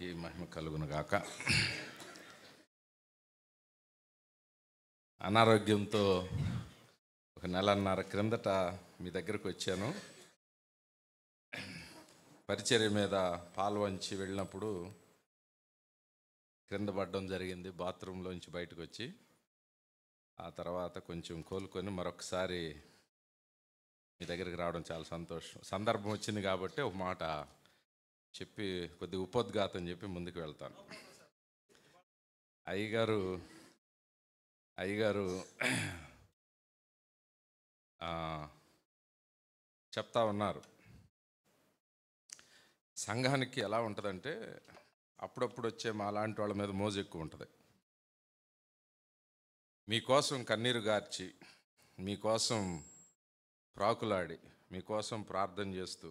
నామానికి మహిమ కలుగును గాక. అనారోగ్యంతో ఒక నెలన్నర క్రిందట మీ దగ్గరకు వచ్చాను. పరిచర్య మీద పాలు వంచి వెళ్ళినప్పుడు క్రింద పడడం జరిగింది. బాత్రూంలోంచి బయటకు వచ్చి ఆ తర్వాత కొంచెం కోలుకొని మరొకసారి మీ దగ్గరికి రావడం చాలా సంతోషం. సందర్భం వచ్చింది కాబట్టి ఒక మాట చెప్పి కొద్దిగా ఉపోద్ఘాతం చెప్పి ముందుకు వెళ్తాను. అయ్యగారు చెప్తా ఉన్నారు, సంఘానికి ఎలా ఉంటుందంటే అప్పుడప్పుడు వచ్చే మా లాంటి వాళ్ళ మీద మోజు ఎక్కువ ఉంటుంది. మీకోసం కన్నీరు గార్చి, మీకోసం ప్రాకులాడి, మీకోసం ప్రార్థన చేస్తూ,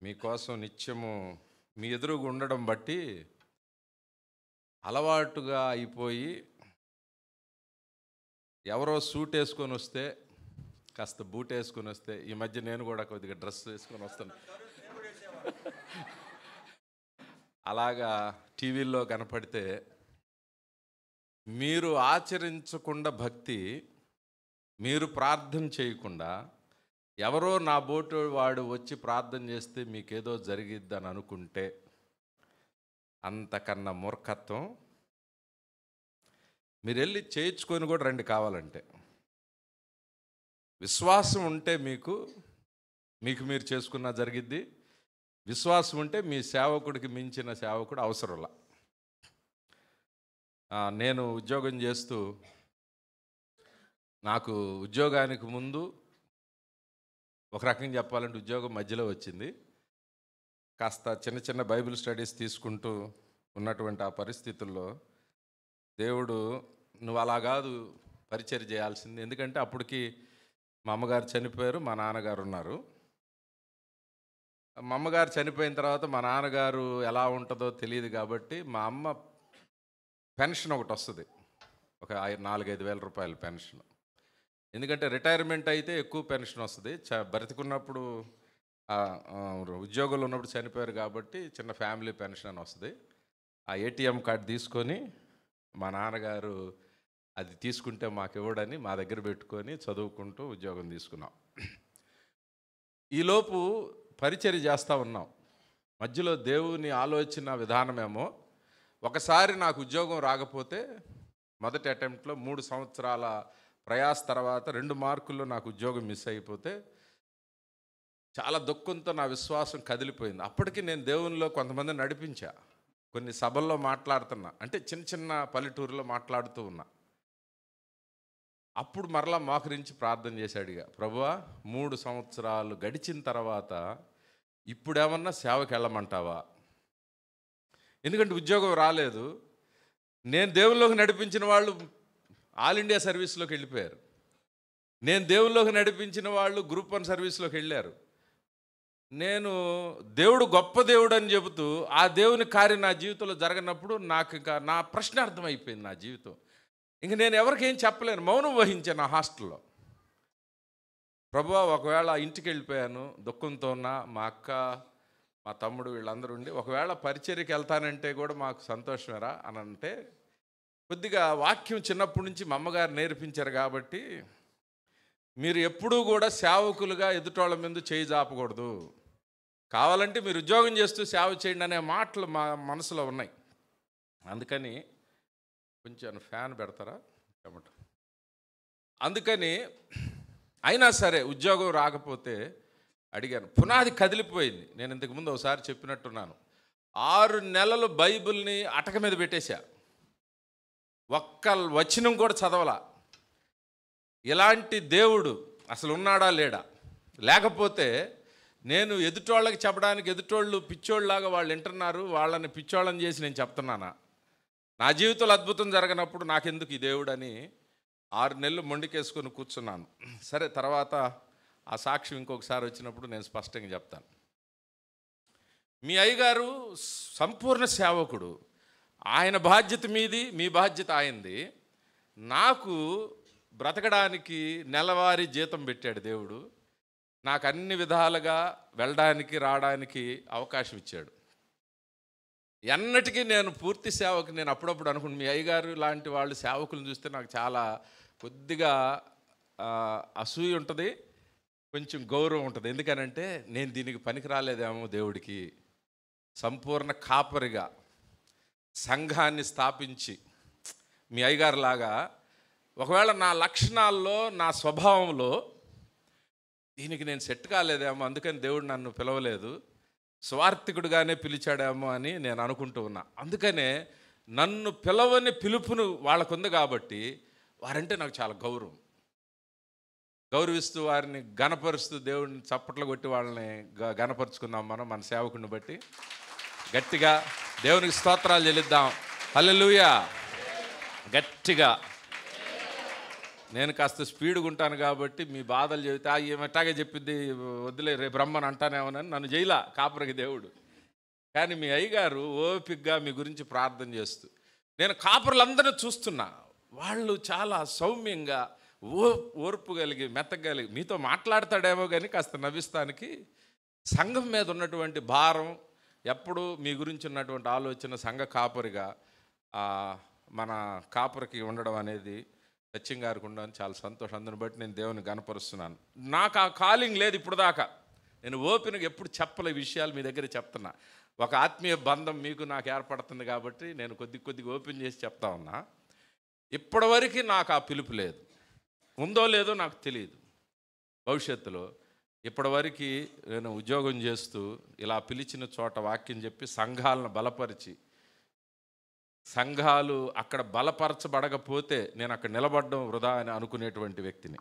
మీకోసం నిత్యము మీ ఎదురుగా ఉండడం బట్టి అలవాటుగా అయిపోయి ఎవరో సూట్ వేసుకొని వస్తే, కాస్త బూట్ వేసుకొని వస్తే, ఈ మధ్య నేను కూడా కొద్దిగా డ్రెస్ వేసుకొని వస్తాను, అలాగా టీవీల్లో కనపడితే మీరు ఆచరించకుండా భక్తి, మీరు ప్రార్థన చేయకుండా ఎవరో నా బోటు వాడు వచ్చి ప్రార్థన చేస్తే మీకేదో జరిగిద్దని అనుకుంటే అంతకన్నా మూర్ఖత్వం. మీరు వెళ్ళి చేయించుకొని కూడా రండి కావాలంటే. విశ్వాసం ఉంటే మీకు మీరు చేసుకున్నా జరిగిద్ది. విశ్వాసం ఉంటే మీ సేవకుడికి మించిన సేవకుడు అవసరంలా. నేను ఉద్యోగం చేస్తూ, నాకు ఉద్యోగానికి ముందు ఒక రకంగా చెప్పాలంటే ఉద్యోగం మధ్యలో వచ్చింది. కాస్త చిన్న చిన్న బైబిల్ స్టడీస్ తీసుకుంటూ ఉన్నటువంటి ఆ పరిస్థితుల్లో దేవుడు నువ్వు అలా కాదు పరిచర్య చేయాల్సింది. ఎందుకంటే అప్పటికి మా అమ్మగారు చనిపోయారు, మా నాన్నగారు ఉన్నారు. మా అమ్మగారు చనిపోయిన తర్వాత మా నాన్నగారు ఎలా ఉంటుందో తెలియదు కాబట్టి మా అమ్మ పెన్షన్ ఒకటి వస్తుంది, ఒక 4-5 వేల రూపాయల పెన్షన్. ఎందుకంటే రిటైర్మెంట్ అయితే ఎక్కువ పెన్షన్ వస్తుంది. బ్రతికున్నప్పుడు ఉద్యోగంలో ఉన్నప్పుడు చనిపోయారు కాబట్టి చిన్న ఫ్యామిలీ పెన్షన్ అని వస్తుంది. ఆ ఏటీఎం కార్డు తీసుకొని మా నాన్నగారు అది తీసుకుంటే మాకు ఇవ్వడని మా దగ్గర పెట్టుకొని చదువుకుంటూ ఉద్యోగం తీసుకున్నాం. ఈలోపు పరిచర్య చేస్తూ ఉన్నాం. మధ్యలో దేవుని ఆలోచన విధానమేమో, ఒకసారి నాకు ఉద్యోగం రాకపోతే మొదటి అటెంప్ట్లో 3 సంవత్సరాల ప్రయాస తర్వాత 2 మార్కుల్లో నాకు ఉద్యోగం మిస్ అయిపోతే చాలా దుఃఖంతో నా విశ్వాసం కదిలిపోయింది. అప్పటికి నేను దేవునిలో కొంతమందిని నడిపించా, కొన్ని సభల్లో మాట్లాడుతున్నా, అంటే చిన్న చిన్న పల్లెటూరులో మాట్లాడుతూ ఉన్నా. అప్పుడు మరలా మోకరించి ప్రార్థన చేశాడుగా, ప్రభువా 3 సంవత్సరాలు గడిచిన తర్వాత ఇప్పుడేమన్నా సేవకి వెళ్ళమంటావా? ఎందుకంటే ఉద్యోగం రాలేదు. నేను దేవుల్లోకి నడిపించిన వాళ్ళు ఆల్ ఇండియా సర్వీస్లోకి వెళ్ళిపోయారు. నేను దేవుల్లోకి నడిపించిన వాళ్ళు గ్రూప్ 1 సర్వీస్లోకి వెళ్ళారు. నేను దేవుడు గొప్ప దేవుడు అని చెబుతూ ఆ దేవుని కార్యం నా జీవితంలో జరగనప్పుడు నాకు ఇంకా నా ప్రశ్న అర్థమైపోయింది. నా జీవితం ఇంక నేను ఎవరికేం చెప్పలేను, మౌనం వహించాను ఆ హాస్టల్లో. ప్రభువా ఒకవేళ ఇంటికి వెళ్ళిపోయాను, దుఃఖంతో ఉన్న మా అక్క మా తమ్ముడు వీళ్ళందరూ ఉండి ఒకవేళ పరిచర్యకి వెళ్తానంటే కూడా మాకు సంతోషమేరా అని అంటే, కొద్దిగా వాక్యం చిన్నప్పటి నుంచి మా అమ్మగారు నేర్పించారు కాబట్టి, మీరు ఎప్పుడూ కూడా సేవకులుగా ఎదుటోళ్ళ మీద చేయి జాపకూడదు, కావాలంటే మీరు ఉద్యోగం చేస్తూ సేవ చేయండి అనే మాటలు మా మనసులో ఉన్నాయి. అందుకని కొంచెం ఫ్యాన్ పెడతారా టమాటో. అందుకని అయినా సరే ఉద్యోగం రాకపోతే అడిగాను. పునాది కదిలిపోయింది. నేను ఇంతకుముందు ఒకసారి చెప్పినట్టున్నాను, 6 నెలలు బైబిల్ని అటక మీద పెట్టేశా, ఒక్క వచనం కూడా చదవలా. ఇలాంటి దేవుడు అసలు ఉన్నాడా లేడా? లేకపోతే నేను ఎదుటోళ్ళకి చెప్పడానికి, ఎదుటోళ్ళు పిచ్చోళ్ళలాగా వాళ్ళు వింటున్నారు, వాళ్ళని పిచ్చోళ్ళని చేసి నేను చెప్తున్నానా? నా జీవితంలో అద్భుతం జరగనప్పుడు నాకెందుకు ఈ దేవుడు అని 6 నెలలు మొండికేసుకొని కూర్చున్నాను. సరే, తర్వాత ఆ సాక్ష్యం ఇంకొకసారి వచ్చినప్పుడు నేను స్పష్టంగా చెప్తాను. మీ అయ్యగారు సంపూర్ణ సేవకుడు, ఆయన బాధ్యత మీది, మీ బాధ్యత ఆయనది. నాకు బ్రతకడానికి నెలవారీ జీతం పెట్టాడు దేవుడు, నాకు అన్ని విధాలుగా వెళ్ళడానికి రావడానికి అవకాశం ఇచ్చాడు. ఎన్నటికీ నేను పూర్తి సేవకు నేను అప్పుడప్పుడు అనుకుంటు మీ అయ్యగారు లాంటి వాళ్ళు సేవకులను చూస్తే నాకు చాలా కొద్దిగా అసూయ ఉంటుంది, కొంచెం గౌరవం ఉంటుంది. ఎందుకనంటే నేను దీనికి పనికి రాలేదేమో, దేవుడికి సంపూర్ణ కాపరిగా సంఘాన్ని స్థాపించి మీ అయ్యగారు లాగా ఒకవేళ నా లక్షణాల్లో నా స్వభావంలో దీనికి నేను సెట్ కాలేదేమో, అందుకని దేవుడు నన్ను పిలవలేదు, స్వార్థికుడుగానే పిలిచాడేమో అని నేను అనుకుంటూ ఉన్నా. అందుకనే నన్ను పిలవని పిలుపును వాళ్ళకుంది కాబట్టి వారంటే నాకు చాలా గౌరవిస్తూ వారిని గణపరుస్తూ దేవుడిని చప్పట్లు కొట్టి వాళ్ళని గణపరుచుకుందాం. మన సేవకుని బట్టి గట్టిగా దేవునికి స్తోత్రాలు చెల్లిద్దాం. హల్లెలూయా. గట్టిగా. నేను కాస్త స్పీడ్గా ఉంటాను కాబట్టి మీ బాధలు చెబితే ఏమట్టాగే చెప్పిద్ది, వదిలే రేపు రమ్మని అంటానేమోనని నన్ను జైలా కాపరికి దేవుడు. కానీ మీ అయ్యగారు ఓపికగా మీ గురించి ప్రార్థన చేస్తూ, నేను కాపరులందరినీ చూస్తున్నా, వాళ్ళు చాలా సౌమ్యంగా ఓర్పు కలిగి మెత్తగలిగి మీతో మాట్లాడతాడేమో కానీ కాస్త నవ్విస్తానికి సంఘం మీద ఉన్నటువంటి భారం, ఎప్పుడు మీ గురించి ఉన్నటువంటి ఆలోచన సంఘ కాపరిగా మన కాపరికి ఉండడం అనేది సత్యం గారికి ఉండడం చాలా సంతోషం. అందుని బట్టి నేను దేవుని గణపరుస్తున్నాను. నాకు ఆ కాలింగ్ లేదు ఇప్పుడు దాకా. నేను ఓపెన్గా ఎప్పుడు చెప్పలే విషయాలు మీ దగ్గర చెప్తున్నా. ఒక ఆత్మీయ బంధం మీకు నాకు ఏర్పడుతుంది కాబట్టి నేను కొద్దిగా ఓపెన్ చేసి చెప్తా ఉన్నా. ఇప్పటివరకు నాకు ఆ పిలుపు లేదు, ఉందో లేదో నాకు తెలియదు. భవిష్యత్తులో ఇప్పటివరకు నేను ఉద్యోగం చేస్తూ ఇలా పిలిచిన చోట వాక్యం చెప్పి సంఘాలను బలపరిచి, సంఘాలు అక్కడ బలపరచబడకపోతే నేను అక్కడ నిలబడడం వృధా అని అనుకునేటువంటి వ్యక్తిని.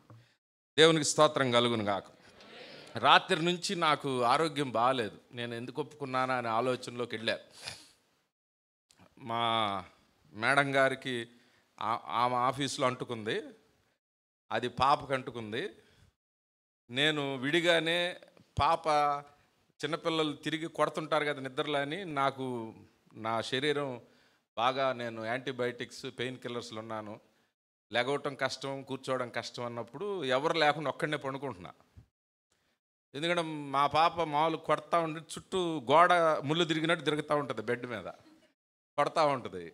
దేవునికి స్తోత్రం కలుగును గాక. రాత్రి నుంచి నాకు ఆరోగ్యం బాగాలేదు. నేను ఎందుకు ఒప్పుకున్నానా అనే ఆలోచనలోకి వెళ్ళా. మా మేడం గారికి ఆమె ఆఫీసులో అంటుకుంది, అది పాపకు అంటుకుంది. నేను విడిగానే పాప చిన్నపిల్లలు తిరిగి కొడుతుంటారు కదా నిద్రలో అని, నాకు నా శరీరం బాగా నేను యాంటీబయాటిక్స్ పెయిన్ కిల్లర్స్లు ఉన్నాను, లెగవటం కష్టం కూర్చోవడం కష్టం అన్నప్పుడు ఎవరు లేకుండా ఒక్కడనే పండుకుంటున్నా. ఎందుకంటే మా పాప మామూలు కొడతా ఉండి చుట్టూ గోడ ముళ్ళు తిరిగినట్టు తిరుగుతూ ఉంటుంది, బెడ్ మీద కొడతా ఉంటుంది.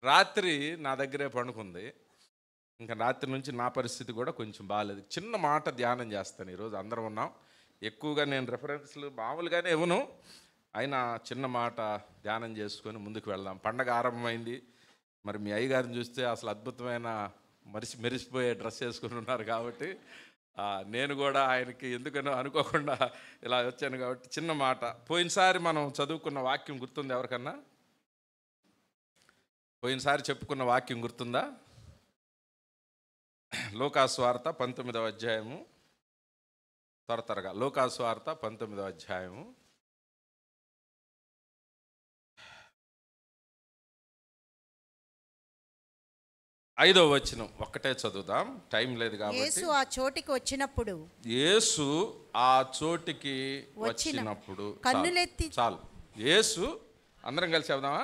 రాత్రి నా దగ్గరే పండుకుంది. ఇంకా రాత్రి నుంచి నా పరిస్థితి కూడా కొంచెం బాగాలేదు. చిన్న మాట ధ్యానం చేస్తాను. ఈరోజు అందరం ఉన్నాం. ఎక్కువగా నేను రెఫరెన్స్లు మామూలుగానే ఇవ్వను, అయినా చిన్న మాట ధ్యానం చేసుకొని ముందుకు వెళ్దాం. పండగ ఆరంభమైంది. మరి మీ అయ్యగారిని చూస్తే అసలు అద్భుతమైన మెరిసిపోయే డ్రెస్ వేసుకుని ఉన్నారు కాబట్టి నేను కూడా ఆయనకి ఎందుకనో అనుకోకుండా ఇలా వచ్చాను కాబట్టి చిన్న మాట. పోయినసారి మనం చదువుకున్న వాక్యం గుర్తుంది ఎవరికన్నా? పోయినసారి చెప్పుకున్న వాక్యం గుర్తుందా? లోకాసువార్త 19వ అధ్యాయము. త్వరగా లోకాసువార్త 19వ అధ్యాయము 5వ వచనం ఒక్కటే చదువుదాం, టైం లేదు కాబట్టి. యేసు ఆ చోటికి వచ్చినప్పుడు, యేసు ఆ చోటికి వచ్చినప్పుడు కన్నులెత్తి చాలు. యేసు అందరం కలిసి చెప్దామా?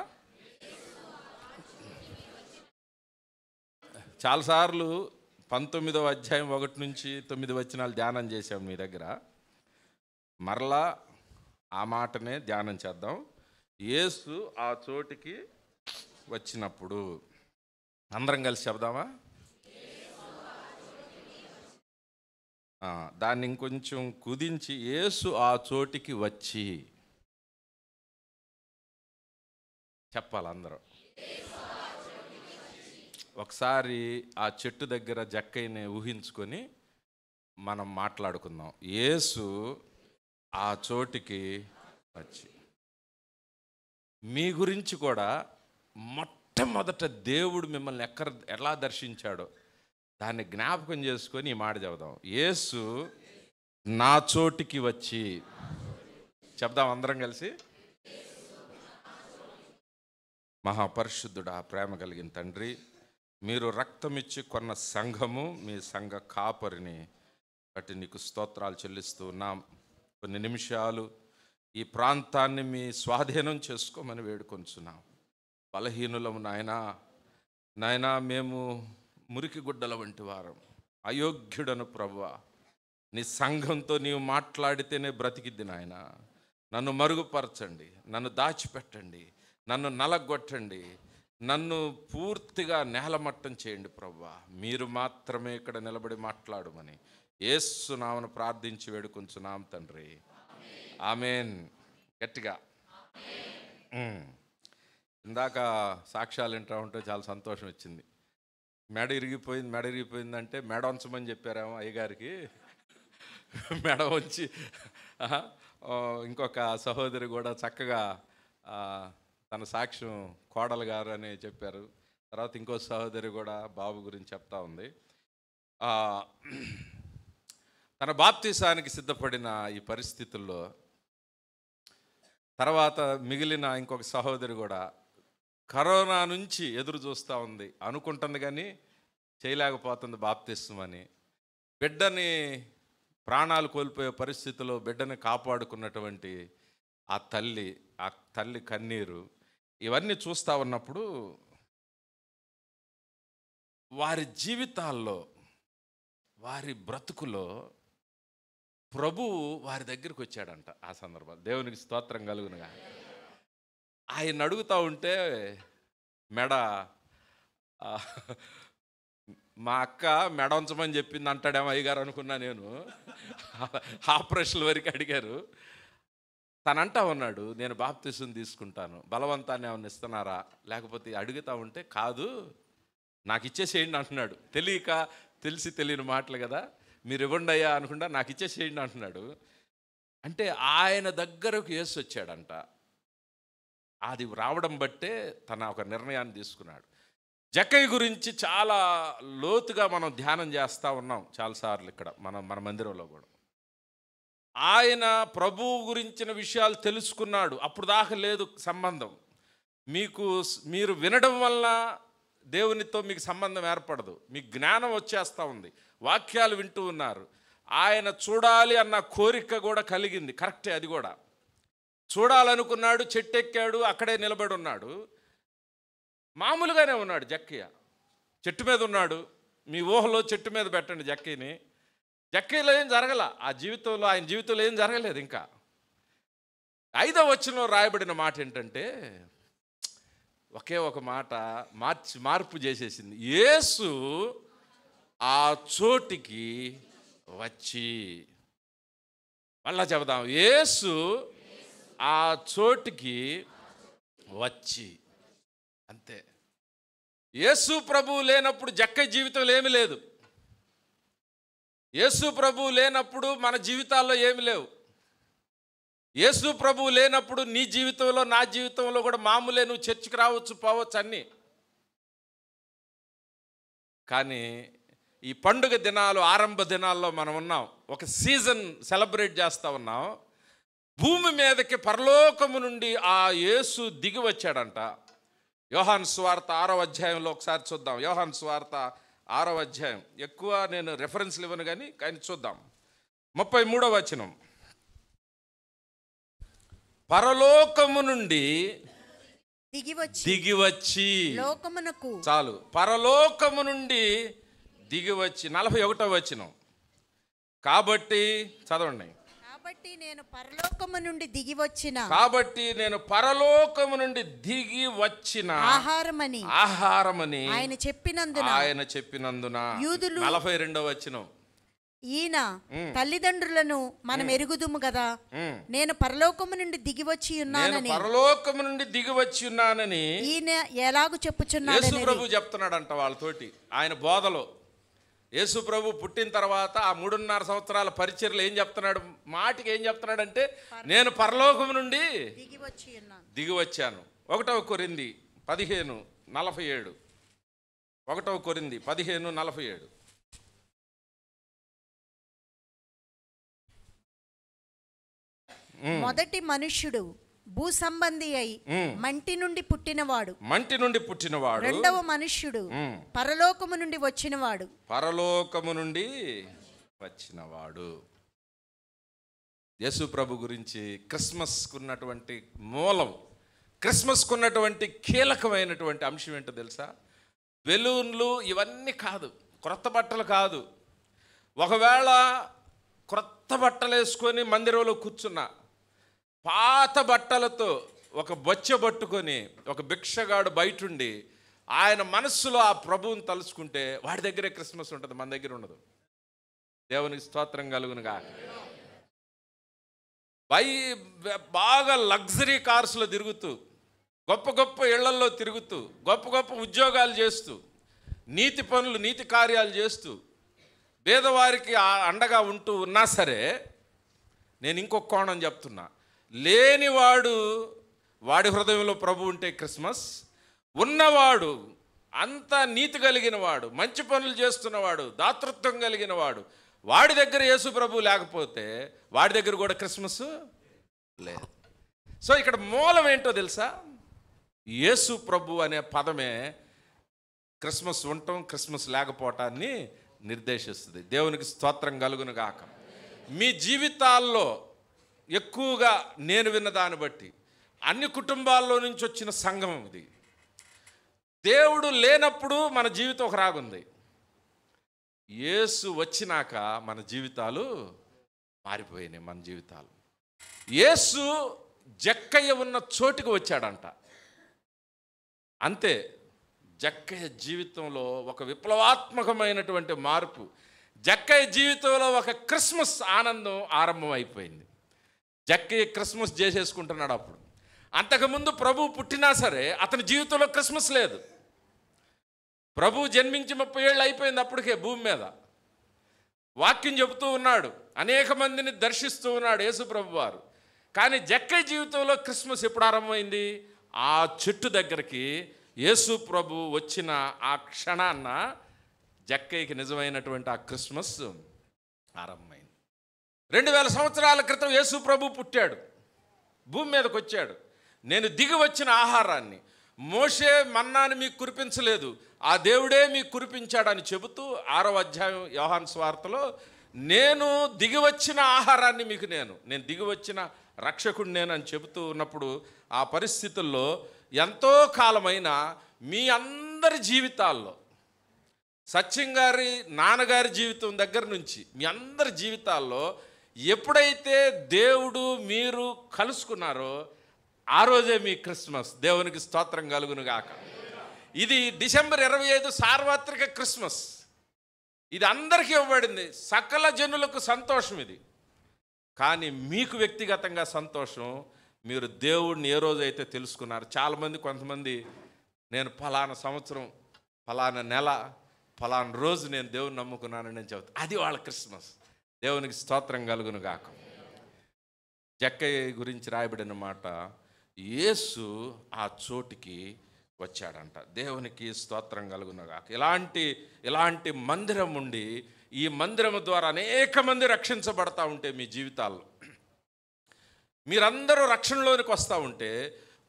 చాలాసార్లు 19వ అధ్యాయం 1 నుంచి 9 వచనాలు ధ్యానం చేశాం మీ దగ్గర. మరలా ఆ మాటనే ధ్యానం చేద్దాం. యేసు ఆ చోటికి వచ్చినప్పుడు అందరం కలిసి చెప్దామా? దాన్ని ఇంకొంచెం కుదించి యేసు ఆ చోటికి వచ్చి చెప్పాలి అందరూ. ఒకసారి ఆ చెట్టు దగ్గర జక్కయ్యని ఊహించుకొని మనం మాట్లాడుకుందాం. యేసు ఆ చోటికి వచ్చి మీ గురించి కూడా మొట్టమొదట దేవుడు మిమ్మల్ని ఎలా దర్శించాడో దాన్ని జ్ఞాపకం చేసుకొని ఈ మాట చెబుదాం. యేసు నా చోటికి వచ్చి చెప్దాం అందరం కలిసి. మహాపరిశుద్ధుడా, ప్రేమ కలిగిన తండ్రి, మీరు రక్తమిచ్చి కొన్న సంఘము, మీ సంఘ కాపరిని బట్టి నీకు స్తోత్రాలు చెల్లిస్తూ ఉన్నాం. కొన్ని నిమిషాలు ఈ ప్రాంతాన్ని మీ స్వాధీనం చేసుకోమని వేడుకొంచున్నాం. బలహీనులము నాయనా, మేము మురికి గుడ్డల వంటి వారం, అయోగ్యుడను ప్రభువా. నీ సంఘంతో నీవు మాట్లాడితేనే బ్రతికిద్ది నాయన. నన్ను మరుగుపరచండి, నన్ను దాచిపెట్టండి, నన్ను నలగొట్టండి, నన్ను పూర్తిగా నేలమట్టం చేయండి ప్రభువా, మీరు మాత్రమే ఇక్కడ నిలబడి మాట్లాడమని యేసు నామమున ప్రార్థించి వేడుకొంచున్నాం తండ్రి. ఆమేన్. గట్టిగా. ఇందాక సాక్ష్యాలు వింటా ఉంటే చాలా సంతోషం వచ్చింది. మెడ ఇరిగిపోయిందంటే మెడ ఉంచమని చెప్పారేమో అయ్యగారికి. మెడ వంచి ఇంకొక సహోదరి కూడా చక్కగా తన సాక్ష్యం కోడలు గారు అని చెప్పారు. తర్వాత ఇంకో సహోదరి కూడా బాబు గురించి చెప్తా ఉంది. తన బాప్తీసానికి సిద్ధపడిన ఈ పరిస్థితుల్లో తర్వాత మిగిలిన ఇంకొక సహోదరి కూడా కరోనా నుంచి ఎదురు చూస్తూ ఉంది. అనుకుంటుంది కానీ చేయలేకపోతుంది బాప్తిస్మని. బిడ్డని ప్రాణాలు కోల్పోయే పరిస్థితిలో బిడ్డని కాపాడుకున్నటువంటి ఆ తల్లి కన్నీరు ఇవన్నీ చూస్తూ ఉన్నప్పుడు వారి జీవితాల్లో, వారి బ్రతుకులో ప్రభువు వారి దగ్గరికి వచ్చాడంట. ఆ సందర్భంలో దేవునికి స్తోత్రం కలుగునుగా. ఆయన అడుగుతూ ఉంటే మెడ, మా అక్క మెడ ఉంచమని చెప్పింది అంటాడేమో అయ్యగారు అనుకున్నా నేను. ఆపరేషన్ల వరకు అడిగారు. తనంటా ఉన్నాడు, నేను బాప్తిసం తీసుకుంటాను, బలవంతాన్ని ఏమన్నా ఇస్తున్నారా, లేకపోతే అడుగుతూ ఉంటే కాదు నాకు ఇచ్చేసేయండి అంటున్నాడు. తెలిసి తెలియని మాటలు కదా, మీరు ఇవ్వండి అయ్యా అనుకుంటా నాకు ఇచ్చేసేయండి అంటున్నాడు. అంటే ఆయన దగ్గరకు యేసు వచ్చాడంట. అది రావడం బట్టే తన ఒక నిర్ణయాన్ని తీసుకున్నాడు. జక్కయ్య గురించి చాలా లోతుగా మనం ధ్యానం చేస్తూ ఉన్నాం చాలాసార్లు ఇక్కడ మన మందిరంలో కూడా. ఆయన ప్రభువు గురించిన విషయాలు తెలుసుకున్నాడు. అప్పుడు దాకా లేదు సంబంధం. మీరు వినడం వల్ల దేవునితో మీకు సంబంధం ఏర్పడదు, మీకు జ్ఞానం వచ్చేస్తూ ఉంది, వాక్యాలు వింటూ ఉన్నారు. ఆయన చూడాలి అన్న కోరిక కూడా కలిగింది. కరెక్టే, అది కూడా చూడాలనుకున్నాడు. చెట్టు ఎక్కాడు, అక్కడే నిలబడి ఉన్నాడు. మామూలుగానే ఉన్నాడు జక్కయ్య. చెట్టు మీద ఉన్నాడు. మీ ఊహలో చెట్టు మీద పెట్టండి జక్కయ్యని. జక్కయ్యలో ఏం జరగల, ఆయన జీవితంలో ఏం జరగలేదు. ఇంకా 5వ వచనంలో రాయబడిన మాట ఏంటంటే, ఒకే ఒక మాట మార్పు చేసేసింది. యేసు ఆ చోటికి వచ్చి, మళ్ళా చెబుదాం, యేసు ఆ చోటికి వచ్చి. అంతే. యేసు ప్రభువు లేనప్పుడు జక్కయ్య జీవితంలో ఏమీ లేదు. యేసు ప్రభువు లేనప్పుడు మన జీవితాల్లో ఏమి లేవు. యేసు ప్రభువు లేనప్పుడు నీ జీవితంలో, నా జీవితంలో కూడా మామూలే. నువ్వు చర్చికి రావచ్చు, పోవచ్చు, అన్నీ. కానీ ఈ పండుగ దినాలు, ఆరంభ దినాల్లో మనం ఉన్నాం. ఒక సీజన్ సెలబ్రేట్ చేస్తూ ఉన్నాం. భూమి మీదకి పరలోకము నుండి ఆ యేసు దిగి వచ్చాడంట. యోహాను సువార్త 6వ అధ్యాయంలో ఒకసారి చూద్దాం. యోహాను సువార్త 6వ అధ్యాయం. ఎక్కువ నేను రెఫరెన్స్లు ఇవ్వను కానీ చూద్దాం. 33వ వచనం. పరలోకము నుండి దిగివచ్చి లోకమునకు, చాలు, పరలోకము నుండి దిగివచ్చి. 41వ వచనం. కాబట్టి చదవండి. కాబట్టి నేను పరలోకము నుండి దిగివచ్చిన ఆహారమని ఆయన చెప్పినందున యూదులు. 42వ వచనం. ఈయన తల్లిదండ్రులను మనం ఎరుగుదుము కదా, నేను పరలోకము నుండి దిగివచ్చి ఉన్నానని ఈయన ఎలాగూ చెప్పుచున్నాడు. యేసు ప్రభు చెప్తున్నాడంట వాళ్ళతోటి. ఆయన బోధలో యేసు ప్రభు పుట్టిన తర్వాత ఆ 3.5 సంవత్సరాల పరిచర్యలు ఏం చెప్తున్నాడు, మాటికి ఏం చెప్తున్నాడంటే, నేను పరలోకము నుండి దిగి వచ్చాను. 1వ కొరింథీ 15:47. 1వ కొరింథీ 15:47. మొదటి మనుష్యుడు భూ సంబంధి అయి మంటి నుండి పుట్టినవాడు. రెండవ మనుష్యుడు పరలోకము నుండి వచ్చినవాడు. యేసు ప్రభు గురించి క్రిస్మస్కు ఉన్నటువంటి మూలం, క్రిస్మస్కు ఉన్నటువంటి కీలకమైనటువంటి అంశం ఏంటో తెలుసా? బెలూన్లు ఇవన్నీ కాదు, క్రొత్త బట్టలు కాదు. ఒకవేళ క్రొత్త బట్టలు వేసుకొని మందిరంలో కూర్చున్నా, పాత బట్టలతో ఒక బొచ్చ పట్టుకొని ఒక భిక్షగాడు బయటుండి ఆయన మనస్సులో ఆ ప్రభువుని తలుచుకుంటే వాడి దగ్గరే క్రిస్మస్ ఉంటుంది, మన దగ్గర ఉండదు. దేవునికి స్తోత్రం కలుగునుగా. బాగా లగ్జరీ కార్స్లో తిరుగుతూ, గొప్ప గొప్ప ఇళ్లల్లో తిరుగుతూ, గొప్ప గొప్ప ఉద్యోగాలు చేస్తూ, నీతి పనులు నీతి కార్యాలు చేస్తూ, పేదవారికి అండగా ఉంటూ ఉన్నా సరే, నేను ఇంకొక కోణం చెప్తున్నా, లేనివాడు వాడి హృదయంలో ప్రభు ఉంటే క్రిస్మస్, ఉన్నవాడు అంత నీతి కలిగిన వాడు, మంచి పనులు చేస్తున్నవాడు, దాతృత్వం కలిగిన వాడు, వాడి దగ్గర యేసు ప్రభు లేకపోతే వాడి దగ్గర కూడా క్రిస్మస్ లేదు. సో ఇక్కడ మూలం ఏంటో తెలుసా? యేసు ప్రభు అనే పదమే క్రిస్మస్ ఉండటం, క్రిస్మస్ లేకపోవటాన్ని నిర్దేశిస్తుంది. దేవునికి స్తోత్రం కలుగును గాక. మీ జీవితాల్లో ఎక్కువగా నేను విన్న దాన్ని బట్టి అన్ని కుటుంబాల్లో నుంచి వచ్చిన సంఘం ఇది. దేవుడు లేనప్పుడు మన జీవితం ఒక రాగుంది, యేసు వచ్చినాక మన జీవితాలు మారిపోయినాయి. మన జీవితాలు యేసు జక్కయ్య ఉన్న చోటుకు వచ్చాడంట, అంతే. జక్కయ్య జీవితంలో ఒక విప్లవాత్మకమైనటువంటి మార్పు, జక్కయ్య జీవితంలో ఒక క్రిస్మస్ ఆనందం ఆరంభం అయిపోయింది. జక్కయ్య క్రిస్మస్ చేసేసుకుంటున్నాడు. అప్పుడు అంతకుముందు ప్రభు పుట్టినా సరే అతని జీవితంలో క్రిస్మస్ లేదు. ప్రభు జన్మించి 30 ఏళ్ళు అయిపోయింది అప్పటికే భూమి మీద. వాక్యం చెబుతూ ఉన్నాడు, అనేక మందిని దర్శిస్తూ ఉన్నాడు యేసు ప్రభు వారు. కానీ జక్కయ్య జీవితంలో క్రిస్మస్ ఎప్పుడు ఆరంభమైంది? ఆ చెట్టు దగ్గరికి యేసు ప్రభు వచ్చిన ఆ క్షణాన్న జక్కయ్యకి నిజమైనటువంటి ఆ క్రిస్మస్ ఆరంభమైంది. 2000 సంవత్సరాల క్రితం యేసు ప్రభు పుట్టాడు, భూమి మీదకి వచ్చాడు. నేను దిగి వచ్చిన ఆహారాన్ని, మోషే మన్నాని మీకు కురిపించలేదు, ఆ దేవుడే మీకు కురిపించాడని చెబుతూ 6వ అధ్యాయం యోహాను సువార్తలో నేను దిగి వచ్చిన ఆహారాన్ని మీకు నేను దిగి వచ్చిన రక్షకుడు నేను అని చెబుతూ ఉన్నప్పుడు, ఆ పరిస్థితుల్లో ఎంతో కాలమైన మీ అందరి జీవితాల్లో, సత్యం గారి నాన్నగారి జీవితం దగ్గర నుంచి మీ అందరి జీవితాల్లో ఎప్పుడైతే దేవుడు మీరు కలుసుకున్నారో ఆ రోజే మీ క్రిస్మస్. దేవునికి స్తోత్రం కలుగును గాక. ఇది డిసెంబర్ 25 సార్వత్రిక క్రిస్మస్. ఇది అందరికీ ఇవ్వబడింది, సకల జనులకు సంతోషం ఇది. కానీ మీకు వ్యక్తిగతంగా సంతోషం, మీరు దేవుడిని ఏ రోజైతే తెలుసుకున్నారు. చాలామంది, కొంతమంది నేను ఫలానా సంవత్సరం, ఫలానా నెల, ఫలానా రోజు నేను దేవుని నమ్ముకున్నానని నేను చెబుతాను. అది వాళ్ళ క్రిస్మస్. దేవునికి స్తోత్రం కలుగును గాక. జక్కయ్య గురించి రాయబడిన మాట, యేసు ఆ చోటికి వచ్చాడంట. దేవునికి స్తోత్రం కలుగును గాక. ఇలాంటి మందిరం ఉండి, ఈ మందిరం ద్వారా అనేక మంది రక్షించబడతా ఉంటే మీ జీవితాల్లో, మీరందరూ రక్షణలోనికి వస్తూ ఉంటే,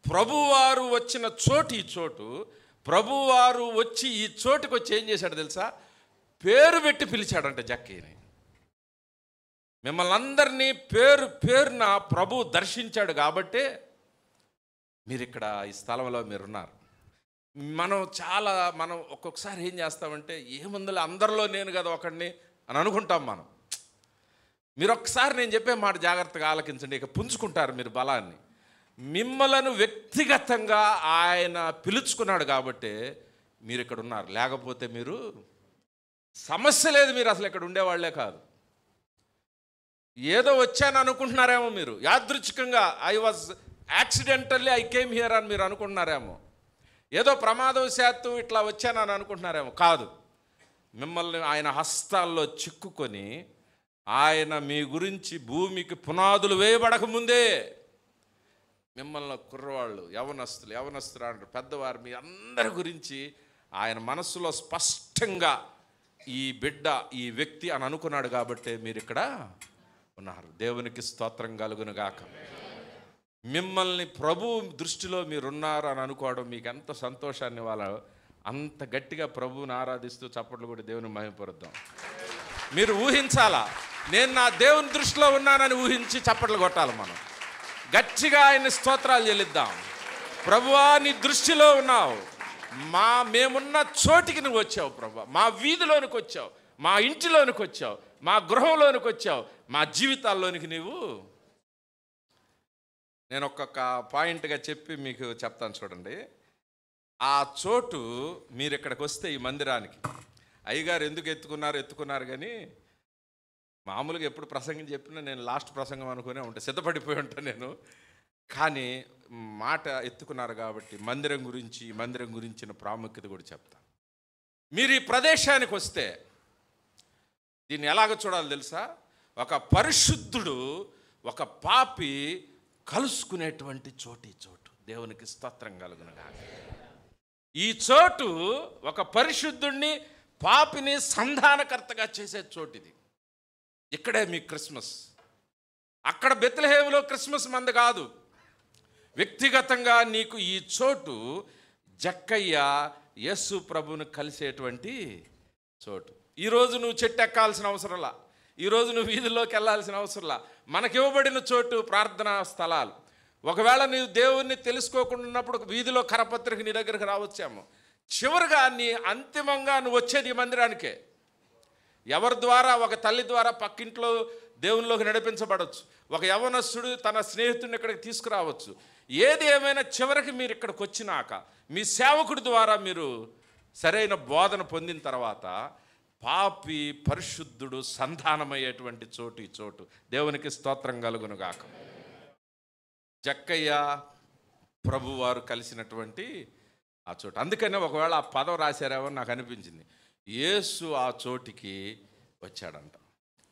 ప్రభువారు వచ్చిన చోటు ఈ చోటు, ప్రభువారు వచ్చి ఈ చోటుకు వచ్చి ఏం చేశాడు తెలుసా? పేరు పెట్టి పిలిచాడంట జక్కయ్యని. మిమ్మల్ని అందరినీ పేరున ప్రభు దర్శించాడు కాబట్టే మీరు ఇక్కడ ఈ స్థలంలో మీరున్నారు. మనం ఒక్కొక్కసారి ఏం చేస్తామంటే, ఏముందులో అందరిలో నేను కదా ఒకడిని అని అనుకుంటాం మనం. మీరు ఒక్కసారి నేను చెప్పే మాట జాగ్రత్తగా ఆలకించండి, ఇక పుంజుకుంటారు మీరు బలాన్ని. మిమ్మలను వ్యక్తిగతంగా ఆయన పిలుచుకున్నాడు కాబట్టే మీరు ఇక్కడ ఉన్నారు. లేకపోతే మీరు సమస్య లేదు, మీరు అసలు ఇక్కడ ఉండేవాళ్లే కాదు. ఏదో వచ్చాను అనుకుంటున్నారేమో మీరు, యాదృచ్ఛికంగా ఐ కేమ్ హియర్ అని మీరు అనుకుంటున్నారేమో. ఏదో ప్రమాదవశాత్తు ఇట్లా వచ్చానని అనుకుంటున్నారేమో. కాదు, మిమ్మల్ని ఆయన హస్తాల్లో చిక్కుకొని, ఆయన మీ గురించి భూమికి పునాదులు వేయబడక ముందే మిమ్మల్ని కుర్రవాళ్ళు, యవనస్తులు అంటారు, పెద్దవారు, మీ అందరి గురించి ఆయన మనస్సులో స్పష్టంగా ఈ బిడ్డ, ఈ వ్యక్తి అని అనుకున్నాడు కాబట్టే మీరు ఇక్కడ ఉన్నారు. దేవునికి స్తోత్రం కలుగును గాక. మిమ్మల్ని ప్రభు దృష్టిలో మీరున్నారు అని అనుకోవడం మీకు ఎంత సంతోషాన్ని వాళ్ళ, అంత గట్టిగా ప్రభువుని ఆరాధిస్తూ చప్పట్లు కూడా దేవుని మహిమపరుద్దాం. మీరు ఊహించాలా, నేను నా దేవుని దృష్టిలో ఉన్నానని ఊహించి చప్పట్లు కొట్టాలి. మనం గట్టిగా ఆయన స్తోత్రాలు చెల్లిద్దాం. ప్రభువా, నీ దృష్టిలో ఉన్నావు, మేమున్న చోటికి నువ్వు వచ్చావు ప్రభు, మా వీధిలోనికి వచ్చావు, మా ఇంటిలోనికి వచ్చావు, మా గృహంలోనికి వచ్చావు, మా జీవితాల్లోనికి నీవు. నేను ఒక్కొక్క పాయింట్గా చెప్పి మీకు చెప్తాను చూడండి. ఆ చోటు మీరు ఇక్కడికి వస్తే ఈ మందిరానికి అయ్యగారు ఎందుకు ఎత్తుకున్నారు కానీ మామూలుగా ఎప్పుడు ప్రసంగం చెప్పినా నేను లాస్ట్ ప్రసంగం అనుకునే ఉంటాను, సిద్ధపడిపోయి ఉంటాను నేను. కానీ మాట ఎత్తుకున్నారు కాబట్టి మందిరం గురించిన ప్రాముఖ్యత కూడా చెప్తాను. మీరు ఈ ప్రదేశానికి వస్తే దీన్ని ఎలాగ చూడాలి తెలుసా? ఒక పరిశుద్ధుడు ఒక పాపి కలుసుకునేటువంటి చోటు ఈ చోటు. దేవునికి స్తోత్రం కలుగునుగాక. ఈ చోటు ఒక పరిశుద్ధుడిని పాపిని సంధానకర్తగా చేసే చోటు ఇది. ఇక్కడే మీ క్రిస్మస్. అక్కడ బెత్లెహేములో క్రిస్మస్ మంది కాదు. వ్యక్తిగతంగా నీకు ఈ చోటు జక్కయ్య యేసు ప్రభువును కలిసేటువంటి చోటు. ఈరోజు నువ్వు చెట్టు ఎక్కాల్సిన అవసరంలా, ఈరోజు నువ్వు వీధుల్లోకి వెళ్ళాల్సిన అవసరంలా. మనకి ఇవ్వబడిన చోటు ప్రార్థనా స్థలాలు. ఒకవేళ నీవు దేవుణ్ణి తెలుసుకోకుండా ఉన్నప్పుడు వీధిలో కరపత్రిక నీ దగ్గరకు రావచ్చాము. చివరిగా అంతిమంగా నువ్వు వచ్చేది ఈ మందిరానికే. ఎవరి ద్వారా? ఒక తల్లి ద్వారా పక్కింట్లో దేవునిలోకి నడిపించబడవచ్చు. ఒక యవనస్తుడు తన స్నేహితుడిని ఇక్కడికి తీసుకురావచ్చు. ఏది ఏమైనా చివరికి మీరు ఇక్కడికి వచ్చినాక మీ సేవకుడి ద్వారా మీరు సరైన బోధన పొందిన తర్వాత పాపి పరిశుద్ధుడు సంధానమయ్యేటువంటి చోటు ఈ చోటు. దేవునికి స్తోత్రం కలుగునుగాక. జక్కయ్య ప్రభువారు కలిసినటువంటి ఆ చోటు. అందుకనే ఒకవేళ ఆ పదం రాశారేమో నాకు అనిపించింది. యేసు ఆ చోటికి వచ్చాడంట.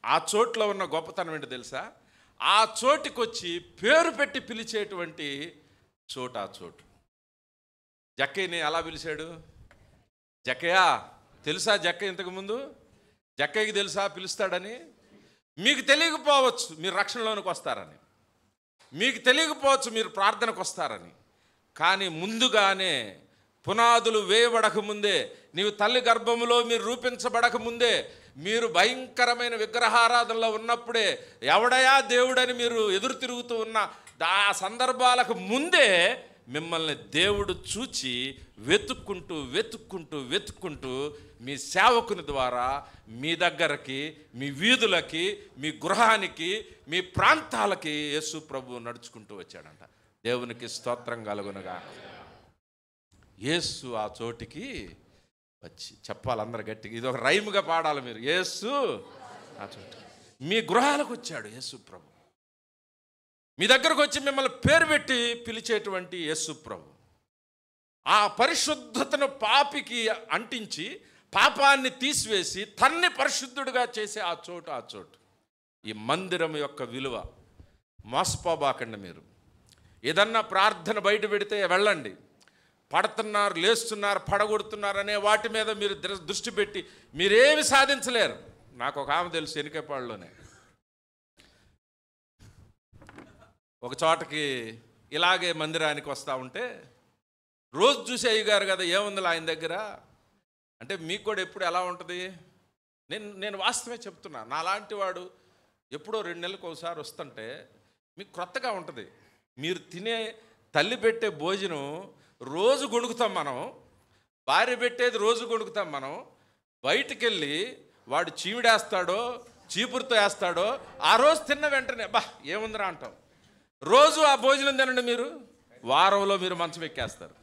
ఆ చోట్లో ఉన్న గొప్పతనం ఏంటి తెలుసా? ఆ చోటికి వచ్చి పేరు పెట్టి పిలిచేటువంటి చోటు ఆ చోటు. జక్కయ్యని ఎలా పిలిచాడు? జక్కయ్య తెలుసా? జక్కయ్య ఇంతకుముందు జక్కయ్యకి తెలుసా పిలుస్తాడని? మీకు తెలియకపోవచ్చు మీరు రక్షణలోనికి వస్తారని, మీకు తెలియకపోవచ్చు మీరు ప్రార్థనకు వస్తారని. కానీ ముందుగానే పునాదులు వేయబడక ముందే, నీవు తల్లి గర్భములో మీరు రూపించబడక ముందే, మీరు భయంకరమైన విగ్రహారాధనలో ఉన్నప్పుడే, ఎవడయా దేవుడని మీరు ఎదురు తిరుగుతూ ఉన్న ఆ సందర్భాలకు ముందే మిమ్మల్ని దేవుడు చూచి వెతుక్కుంటూ మీ సేవకుని ద్వారా మీ దగ్గరకి, మీ వీధులకి, మీ గృహానికి, మీ ప్రాంతాలకి యేసు ప్రభు నడుచుకుంటూ వచ్చాడంట. దేవునికి స్తోత్రం కలుగునుగా. యేసు ఆ చోటికి వచ్చి చెప్పాలి అందరు గట్టిగా. ఇది ఒక రైముగా పాడాలి మీరు. యేసు ఆ చోటికి మీ గృహాలకు వచ్చాడు యేసు ప్రభు. మీ దగ్గరకు వచ్చి మిమ్మల్ని పేరు పెట్టి పిలిచేటువంటి యేసు ప్రభు. ఆ పరిశుద్ధతను పాపికి అంటించి పాపాన్ని తీసివేసి తన్ని పరిశుద్ధుడిగా చేసే ఆ చోటు. ఈ మందిరం యొక్క విలువ మోసపోబాకండి. మీరు ఏదన్నా ప్రార్థన బయట పెడితే వెళ్ళండి. పడుతున్నారు, లేస్తున్నారు, పడగొడుతున్నారు అనే వాటి మీద మీరు దృష్టి పెట్టి మీరేమి సాధించలేరు. నాకు ఒక ఆమె తెలుసు, ఎనికేపాడులోనే ఒక చోటకి ఇలాగే మందిరానికి వస్తూ ఉంటే రోజు చూసి అయ్యగారు కదా ఏముంది ఆయన దగ్గర అంటే, మీకు కూడా ఎప్పుడు ఎలా ఉంటుంది? నేను వాస్తవమే చెప్తున్నా. నాలాంటి వాడు ఎప్పుడో 2 నెలలకు ఒకసారి వస్తుంటే మీకు క్రొత్తగా ఉంటుంది. మీరు తినే తల్లి పెట్టే భోజనం రోజు గొణుకుతాం మనం, భార్య పెట్టేది రోజు గొణుకుతాం మనం. బయటికి వెళ్ళి వాడు చీమిడేస్తాడో చీపురుతో వేస్తాడో ఆ రోజు తిన్న వెంటనే బా ఏముందిరా అంటాం. రోజు ఆ భోజనం తినండి మీరు, వారంలో మీరు మంచం ఎక్కేస్తారు.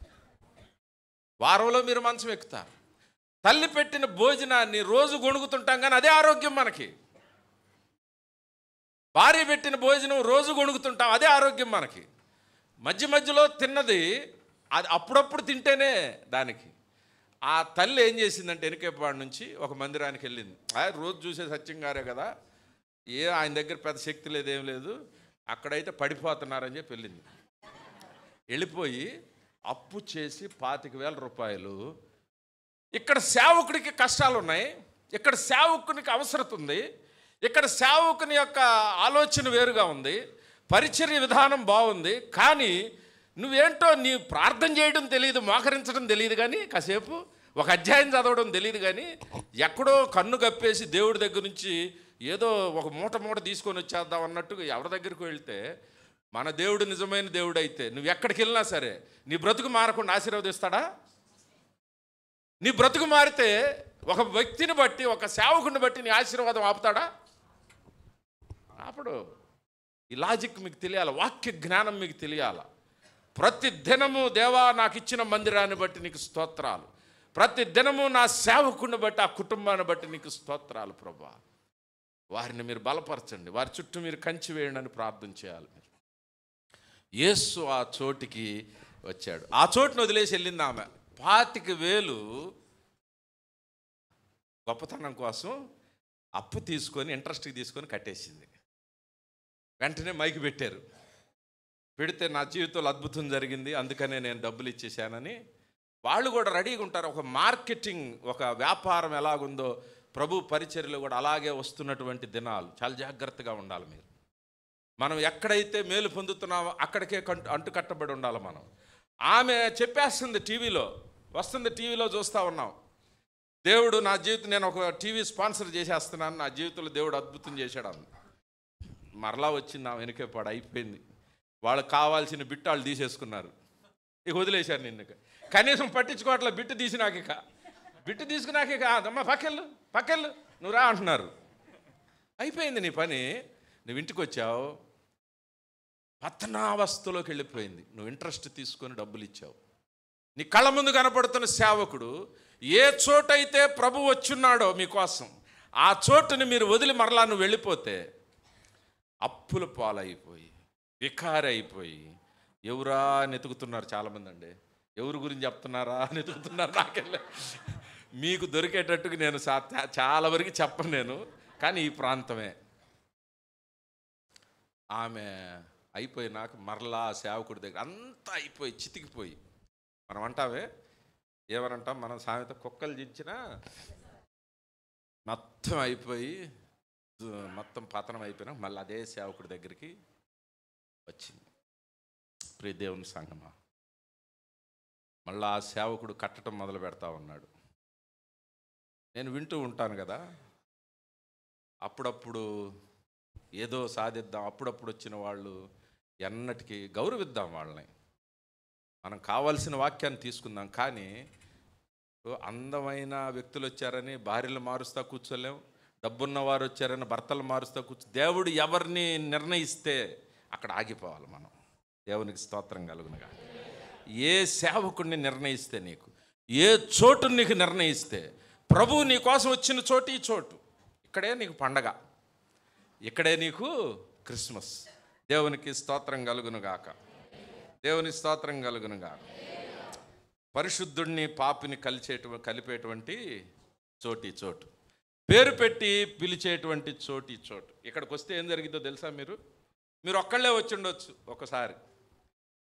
తల్లి పెట్టిన భోజనాన్ని రోజు గొణుకుతుంటాం కానీ అదే ఆరోగ్యం మనకి. భార్య పెట్టిన భోజనం రోజు గొణుకుతుంటాం, అదే ఆరోగ్యం మనకి. మధ్యలో తిన్నది అది అప్పుడప్పుడు తింటేనే దానికి. ఆ తల్లి ఏం చేసిందంటే ఎనికేపాడు నుంచి ఒక మందిరానికి వెళ్ళింది. రోజు చూసే సత్యం గారే కదా, ఆయన దగ్గర పెద్ద శక్తి లేదేం లేదు, అక్కడైతే పడిపోతున్నారని చెప్పి వెళ్ళింది. వెళ్ళిపోయి అప్పు చేసి 25,000 రూపాయలు. ఇక్కడ సేవకుడికి కష్టాలు ఉన్నాయి, ఇక్కడ సేవకునికి అవసరత ఉంది, ఇక్కడ సేవకుని యొక్క ఆలోచన వేరుగా ఉంది, పరిచర్య విధానం బాగుంది. కానీ నువ్వేంటో నీ ప్రార్థన చేయడం తెలియదు, మోకరించడం తెలియదు, కానీ కాసేపు ఒక అధ్యాయం చదవడం తెలియదు, కానీ ఎక్కడో కన్ను కప్పేసి దేవుడి దగ్గర నుంచి ఏదో ఒక మూట తీసుకొని వచ్చేద్దాం అన్నట్టుగా ఎవరి దగ్గరికి వెళ్తే, మన దేవుడు నిజమైన దేవుడు అయితే నువ్వు ఎక్కడికి వెళ్ళినా సరే నీ బ్రతుకు మారకుండా ఆశీర్వదిస్తాడా? నీ బ్రతుకు మారితే ఒక వ్యక్తిని బట్టి, ఒక సేవకుని బట్టి నీ ఆశీర్వాదం ఆపుతాడా? ఆపడు. ఈ లాజిక్ మీకు తెలియాలి, వాక్య జ్ఞానం మీకు తెలియాల. ప్రతి దినము దేవా నాకు ఇచ్చిన మందిరాన్ని బట్టి నీకు స్తోత్రాలు, ప్రతి దినము నా సేవకుని బట్టి ఆ కుటుంబాన్ని బట్టి నీకు స్తోత్రాలు ప్రభువా. వారిని మీరు బలపరచండి, వారి చుట్టూ మీరు కంచి వేయండి అని ప్రార్థన చేయాలి. మీరు యేసు ఆ చోటికి వచ్చాడు. ఆ చోటును వదిలేసి వెళ్ళింది ఆమె. 25,000 గొప్పతనం కోసం అప్పు తీసుకొని ఇంట్రెస్ట్కి తీసుకొని కట్టేసింది. వెంటనే మైకి పెట్టారు. పెడితే నా జీవితంలో అద్భుతం జరిగింది, అందుకనే నేను డబ్బులు ఇచ్చేసానని వాళ్ళు కూడా రెడీగా ఉంటారు. ఒక మార్కెటింగ్, ఒక వ్యాపారం ఎలాగుందో ప్రభు పరిచర్యలు కూడా అలాగే వస్తున్నటువంటి దినాలు. చాలా జాగ్రత్తగా ఉండాలి మీరు. మనం ఎక్కడైతే మేలు పొందుతున్నామో అక్కడికే అంటు కట్టబడి ఉండాలి మనం. ఆమె చెప్పేస్తుంది, టీవీలో వస్తుంది, టీవీలో చూస్తూ ఉన్నాం. దేవుడు నా జీవితం, నేను ఒక టీవీ స్పాన్సర్ చేసేస్తున్నాను, నా జీవితంలో దేవుడు అద్భుతం చేశాడు అన్న. మరలా వచ్చింది ఆమె వెనుకే పాడు, అయిపోయింది. వాళ్ళకి కావాల్సిన బిట్టు వాళ్ళు తీసేసుకున్నారు, ఇక వదిలేశారు. నిన్ను కనీసం పట్టించుకోవట్లే. బిట్టు తీసుకున్నాక అమ్మ పక్కెళ్ళు నువ్వు రా అంటున్నారు. అయిపోయింది నీ పని, నువ్వు ఇంటికి వచ్చావు, పతనావస్థలోకి వెళ్ళిపోయింది. నువ్వు ఇంట్రెస్ట్ తీసుకొని డబ్బులు ఇచ్చావు. నీ కళ్ళ ముందు కనపడుతున్న సేవకుడు ఏ చోటైతే ప్రభు వచ్చున్నాడో మీకోసం, ఆ చోటుని మీరు వదిలి మరలా నువ్వు వెళ్ళిపోతే అప్పుల పాలైపోయి వికారి అయిపోయి ఎవరా నెతుకుతున్నారు చాలామంది అండి. ఎవరి గురించి చెప్తున్నారా నెతుకుతున్నారు నాకెళ్ళే. మీకు దొరికేటట్టుగా నేను చాలా వరకు చెప్పను నేను, కానీ ఈ ప్రాంతమే. ఆమె అయిపోయినాక మరలా సేవకుడి దగ్గర అంతా అయిపోయి చితికిపోయి, మనం అంటావే ఏమనంటాం, మనం సామెత కుక్కలు చించినా మొత్తం అయిపోయి మొత్తం పతనం అయిపోయినా మళ్ళీ అదే సేవకుడి దగ్గరికి వచ్చింది. ప్రియ దేవుని సంగమా, మళ్ళీ ఆ సేవకుడు కట్టడం మొదలు పెడతా ఉన్నాడు. నేను వింటూ ఉంటాను కదా, అప్పుడప్పుడు ఏదో సాధిద్దాం, అప్పుడప్పుడు వచ్చిన వాళ్ళు ఎన్నటికీ గౌరవిద్దాం వాళ్ళని. మనం కావాల్సిన వాక్యాన్ని తీసుకుందాం. కానీ అందమైన వ్యక్తులు వచ్చారని భార్యలు మారుస్తూ కూర్చోలేం, డబ్బున్న వారు వచ్చారని భర్తలు మారుస్తూ దేవుడు ఎవరిని నిర్ణయిస్తే అక్కడ ఆగిపోవాలి మనం. దేవునికి స్తోత్రం కలుగునుగా. ఏ సేవకుడిని నిర్ణయిస్తే, నీకు ఏ చోటుని నీకు నిర్ణయిస్తే, ప్రభువు నీ కోసం వచ్చిన చోటు ఈ చోటు, ఇక్కడే నీకు పండగ, ఇక్కడే నీకు క్రిస్మస్. దేవునికి స్తోత్రం కలుగునుగాక. దేవుని స్తోత్రం కలుగునుగాక. పరిశుద్ధుడిని పాపిని కలిపేటువంటి చోటు, పేరు పెట్టి పిలిచేటువంటి చోటు. ఇక్కడికి వస్తే ఏం జరిగిందో తెలుసా? మీరు ఒక్కళ్ళే వచ్చి ఉండొచ్చు. ఒకసారి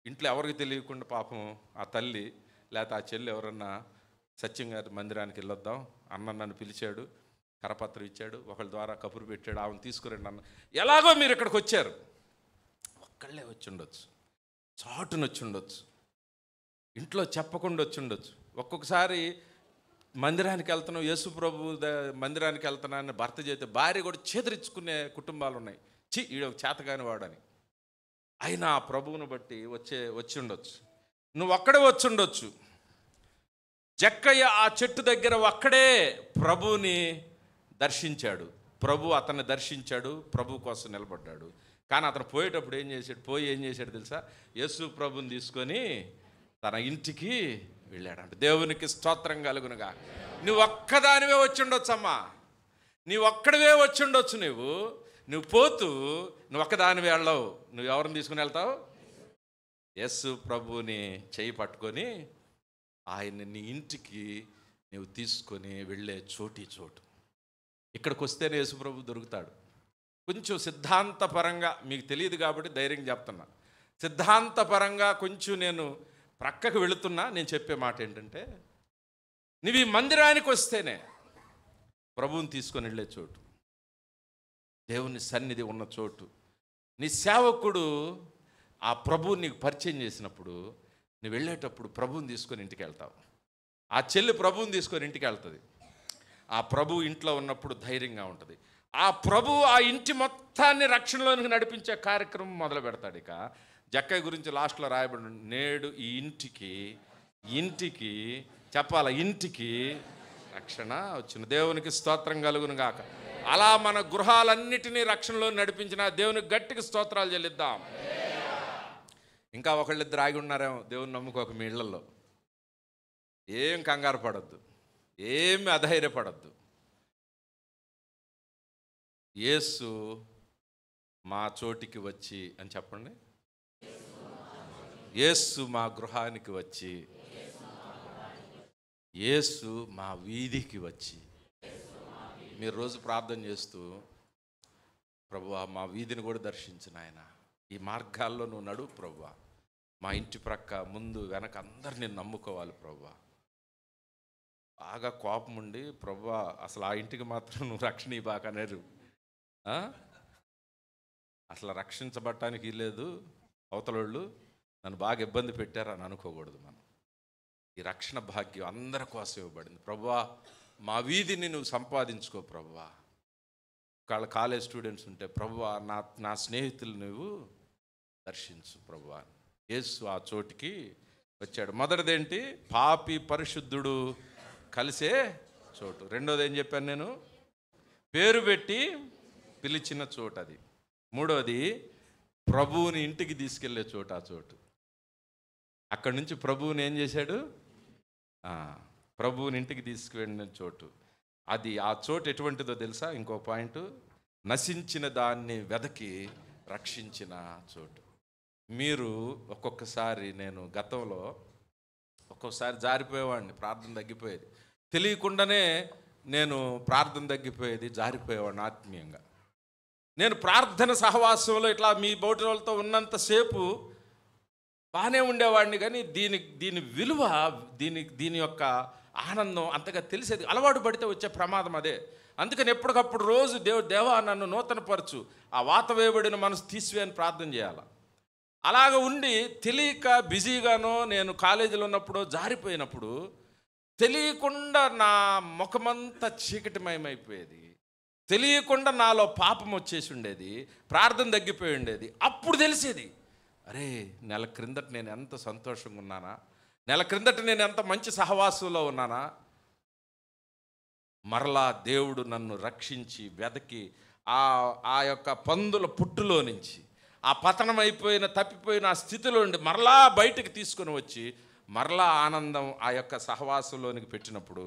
ఇంట్లో ఎవరికి తెలియకుండా పాపం ఆ తల్లి లేకపోతే ఆ చెల్లి ఎవరన్నా సత్యం గారి మందిరానికి వెళ్ళొద్దాం అన్న నన్ను పిలిచాడు, కరపత్రం ఇచ్చాడు, ఒకళ్ళ ద్వారా కబురు పెట్టాడు, ఆమెను తీసుకురండి అన్న. ఎలాగో మీరు ఇక్కడికి వచ్చారు, ఒక్కళ్ళే వచ్చి ఉండొచ్చు, చాటును వచ్చి ఉండొచ్చు, ఇంట్లో చెప్పకుండా వచ్చి ఉండొచ్చు. ఒక్కొక్కసారి మందిరానికి వెళ్తున్నాం, యేసు ప్రభు మందిరానికి వెళ్తున్నానని భర్త చేస్తే భార్య కూడా చేదరించుకునే కుటుంబాలు ఉన్నాయి. ఈడ చేతగాని వాడని. అయినా ఆ ప్రభువును బట్టి వచ్చి ఉండొచ్చు. నువ్వు ఒక్కడే వచ్చి ఉండొచ్చు. జక్కయ్య ఆ చెట్టు దగ్గర ఒక్కడే ప్రభువుని దర్శించాడు. ప్రభు అతన్ని దర్శించాడు, ప్రభు కోసం నిలబడ్డాడు. కానీ అతను పోయేటప్పుడు ఏం చేశాడు తెలుసా? యేసు ప్రభుని తీసుకొని తన ఇంటికి వెళ్ళాడంట. దేవునికి స్తోత్రం కలుగునుగా. నువ్వు ఒక్కదానివే వచ్చి ఉండొచ్చమ్మా, నువ్వు ఒక్కడివే వచ్చి ఉండొచ్చు. నువ్వు పోతూ నువ్వు ఒక్కదానివే వెళ్ళవు. నువ్వు ఎవరిని తీసుకుని వెళ్తావు? యేసు ప్రభుని చేయి పట్టుకొని ఆయన్ని నీ ఇంటికి నువ్వు తీసుకొని వెళ్ళే చోటు. ఇక్కడికి వస్తేనే యేసు ప్రభు దొరుకుతాడు. కొంచెం సిద్ధాంతపరంగా మీకు తెలియదు కాబట్టి ధైర్యంగా చెప్తున్నా. సిద్ధాంతపరంగా కొంచెం నేను ప్రక్కకు వెళుతున్నా. నేను చెప్పే మాట ఏంటంటే, నువ్వు ఈ మందిరానికి వస్తేనే ప్రభువుని తీసుకొని వెళ్ళే చోటు, దేవుని సన్నిధి ఉన్న చోటు. నీ సేవకుడు ఆ ప్రభువుని నీకు పరిచయం చేసినప్పుడు నువ్వు వెళ్ళేటప్పుడు ప్రభువుని తీసుకొని ఇంటికి వెళ్తావు. ఆ చెల్లి ప్రభువుని తీసుకొని ఇంటికి వెళ్తుంది. ఆ ప్రభు ఇంట్లో ఉన్నప్పుడు ధైర్యంగా ఉంటుంది. ఆ ప్రభు ఆ ఇంటి మొత్తాన్ని రక్షణలోనికి నడిపించే కార్యక్రమం మొదలు పెడతాడు. ఇక జక్కయ్య గురించి లాస్ట్లో రాయబడి, నేడు ఈ ఇంటికి చెప్పాల, ఇంటికి రక్షణ వచ్చిన. దేవునికి స్తోత్రం కలుగును గాక. అలా మన గృహాలన్నిటినీ రక్షణలో నడిపించిన దేవునికి గట్టిగా స్తోత్రాలు చెల్లిద్దాం. ఇంకా ఒకళ్ళిద్దరు ఆగి ఉన్నారేమో దేవుని నమ్ముకోక మీ ఇళ్లలో. ఏం కంగారు పడద్దు, ఏమి అధైర్యపడద్దు. యేసు మా చోటికి వచ్చి అని చెప్పండి. యేసు మా గృహానికి వచ్చి, యేసు మా వీధికి వచ్చి. మీరు రోజు ప్రార్థన చేస్తూ, ప్రభువా మా వీధిని కూడా దర్శించిన ఆయన, ఈ మార్గాల్లో నువ్వు నడువు ప్రభువా, మా ఇంటి ప్రక్క ముందు వెనక అందరు నేను నమ్ముకోవాలి ప్రభువా. బాగా కోపం ఉండి, ప్రభువా అసలు ఆ ఇంటికి మాత్రం నువ్వు రక్షణ ఇవ్వక అనేరు. అసలు రక్షించబడటానికి లేదు, అవతలోళ్ళు నన్ను బాగా ఇబ్బంది పెట్టారని అనుకోకూడదు. మనం ఈ రక్షణ భాగ్యం అందరి కోసం ఇవ్వబడింది. ప్రభువా మా వీధిని నువ్వు సంపాదించుకో ప్రభువా. వాళ్ళ కాలేజ్ స్టూడెంట్స్ ఉంటే ప్రభువా నా స్నేహితులు నువ్వు దర్శించు ప్రభువా. యేసు ఆ చోటికి వచ్చాడు. మొదటిదేంటి? పాపి పరిశుద్ధుడు కలిసే చోటు. రెండోది ఏం చెప్పాను నేను? పేరు పెట్టి పిలిచిన చోటు అది. మూడోది ప్రభువుని ఇంటికి తీసుకెళ్లే చోటు. ఆ చోటు అక్కడి నుంచి ప్రభువుని ఏం చేశాడు? ప్రభువుని ఇంటికి తీసుకువెళ్ళిన చోటు అది. ఆ చోటు ఎటువంటిదో తెలుసా? ఇంకో పాయింట్, నశించిన దాన్ని వెదకి రక్షించిన చోటు. మీరు ఒక్కొక్కసారి, నేను గతంలో ఒక్కొక్కసారి జారిపోయేవాడిని, ప్రార్థన తగ్గిపోయేది, తెలియకుండానే నేను ప్రార్థన తగ్గిపోయేది, జారిపోయేవాడిని ఆత్మీయంగా. నేను ప్రార్థన సహవాసంలో ఇట్లా మీ బోటి వాళ్ళతో ఉన్నంతసేపు బాగానే ఉండేవాడిని, కానీ దీని విలువ, దీని యొక్క ఆనందం అంతగా తెలిసేది. అలవాటు పడితే వచ్చే ప్రమాదం అదే. అందుకని ఎప్పటికప్పుడు రోజు దేవా నన్ను నూతనపరచు, ఆ వాత వేయబడిన మనసు తీసివేయని ప్రార్థన చేయాలి. అలాగ ఉండి తెలియక బిజీగానో, నేను కాలేజీలో ఉన్నప్పుడు జారిపోయినప్పుడు తెలియకుండా నా ముఖమంతా చీకటిమయమైపోయేది, తెలియకుండా నాలో పాపం వచ్చేసి ఉండేది, ప్రార్థన తగ్గిపోయి ఉండేది. అప్పుడు తెలిసేది, అరే నెల క్రిందట నేను ఎంత సంతోషంగా ఉన్నానా, నెల క్రిందట నేను ఎంత మంచి సహవాసంలో ఉన్నానా. మరలా దేవుడు నన్ను రక్షించి వెదకి ఆ యొక్క పందుల పుట్టులో నుంచి, ఆ పతనమైపోయిన తప్పిపోయిన ఆ స్థితిలో నుండి మరలా బయటకు తీసుకొని వచ్చి మరలా ఆనందం ఆ యొక్క సహవాసంలోనికి పెట్టినప్పుడు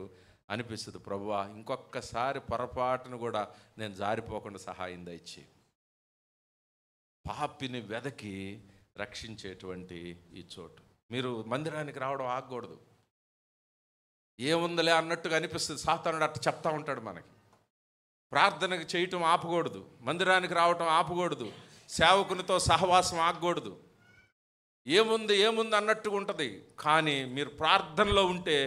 అనిపిస్తుంది, ప్రభువా ఇంకొకసారి పొరపాటును కూడా నేను జారిపోకుండా సహాయం దయచి. పాపిని వెదకి రక్షించేటువంటి ఈ చోటు. మీరు మందిరానికి రావడం ఆగకూడదు. ఏముందలే అన్నట్టుగా అనిపిస్తుంది. సాతానుడు అట్ట చెప్తా ఉంటాడు మనకి. ప్రార్థనకు చేయటం ఆపకూడదు, మందిరానికి రావటం ఆపకూడదు, సేవకునితో సహవాసం ఆగకూడదు. ఏముంది అన్నట్టుగా ఉంటుంది. కానీ మీరు ప్రార్థనలో ఉంటే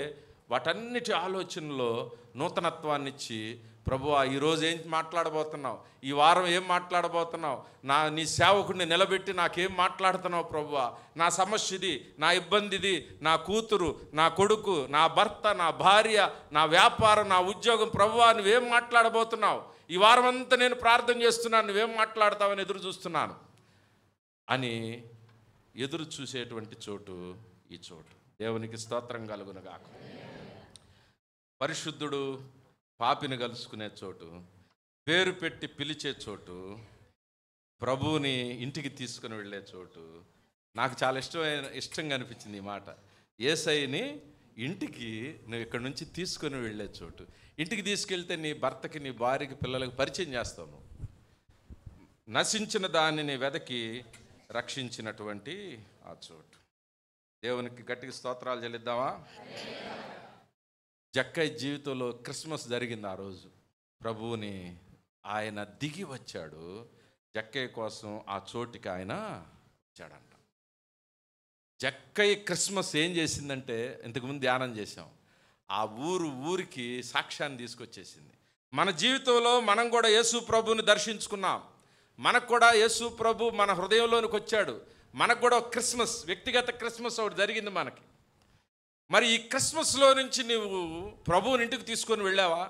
వాటన్నిటి ఆలోచనలో నూతనత్వాన్ని ఇచ్చి, ప్రభువా ఈరోజు ఏం మాట్లాడబోతున్నావు, ఈ వారం ఏం మాట్లాడబోతున్నావు, నీ సేవకుడిని నిలబెట్టి నాకేం మాట్లాడుతున్నావు ప్రభువా, నా సమస్య ఇది, నా ఇబ్బంది ఇది, నా కూతురు, నా కొడుకు, నా భర్త, నా భార్య, నా వ్యాపారం, నా ఉద్యోగం, ప్రభువా నువ్వేం మాట్లాడబోతున్నావు, ఈ వారం అంతా నేను ప్రార్థన చేస్తున్నాను, నువ్వేం మాట్లాడతావని ఎదురు చూస్తున్నాను అని ఎదురు చూసేటువంటి చోటు ఈ చోటు. దేవునికి స్తోత్రం కలుగునుగాక. పరిశుద్ధుడు పాపిని కలుసుకునే చోటు, పేరు పెట్టి పిలిచే చోటు, ప్రభువుని ఇంటికి తీసుకుని వెళ్ళే చోటు. నాకు చాలా ఇష్టంగా అనిపించింది ఈ మాట. యేసయ్యని ఇంటికి నువ్వు ఇక్కడి నుంచి తీసుకొని వెళ్ళే చోటు. ఇంటికి తీసుకెళ్తే నీ భర్తకి, నీ భార్యకి, పిల్లలకి పరిచయం చేస్తావు. నువ్వు నశించిన దానిని వెదకి రక్షించినటువంటి ఆ చోటు. దేవునికి గట్టిగా స్తోత్రాలు చెల్లిద్దామా? జక్కయ్య జీవితంలో క్రిస్మస్ జరిగింది. ఆ రోజు ప్రభువుని ఆయన దిగి వచ్చాడు. జక్కయ్య కోసం ఆ చోటికి ఆయన వచ్చాడంట. జక్కయ్య క్రిస్మస్ ఏం చేసిందంటే, ఇంతకుముందు ధ్యానం చేశాం, ఆ ఊరికి సాక్ష్యాన్ని తీసుకొచ్చేసింది. మన జీవితంలో మనం కూడా యేసు ప్రభువుని దర్శించుకున్నాం. మనకు కూడా యేసు ప్రభు మన హృదయంలోనికి వచ్చాడు. మనకు కూడా క్రిస్మస్, వ్యక్తిగత క్రిస్మస్ ఒకటి జరిగింది మనకి. మరి ఈ క్రిస్మస్లో నుంచి నీవు ప్రభువుని ఇంటికి తీసుకొని వెళ్ళావా?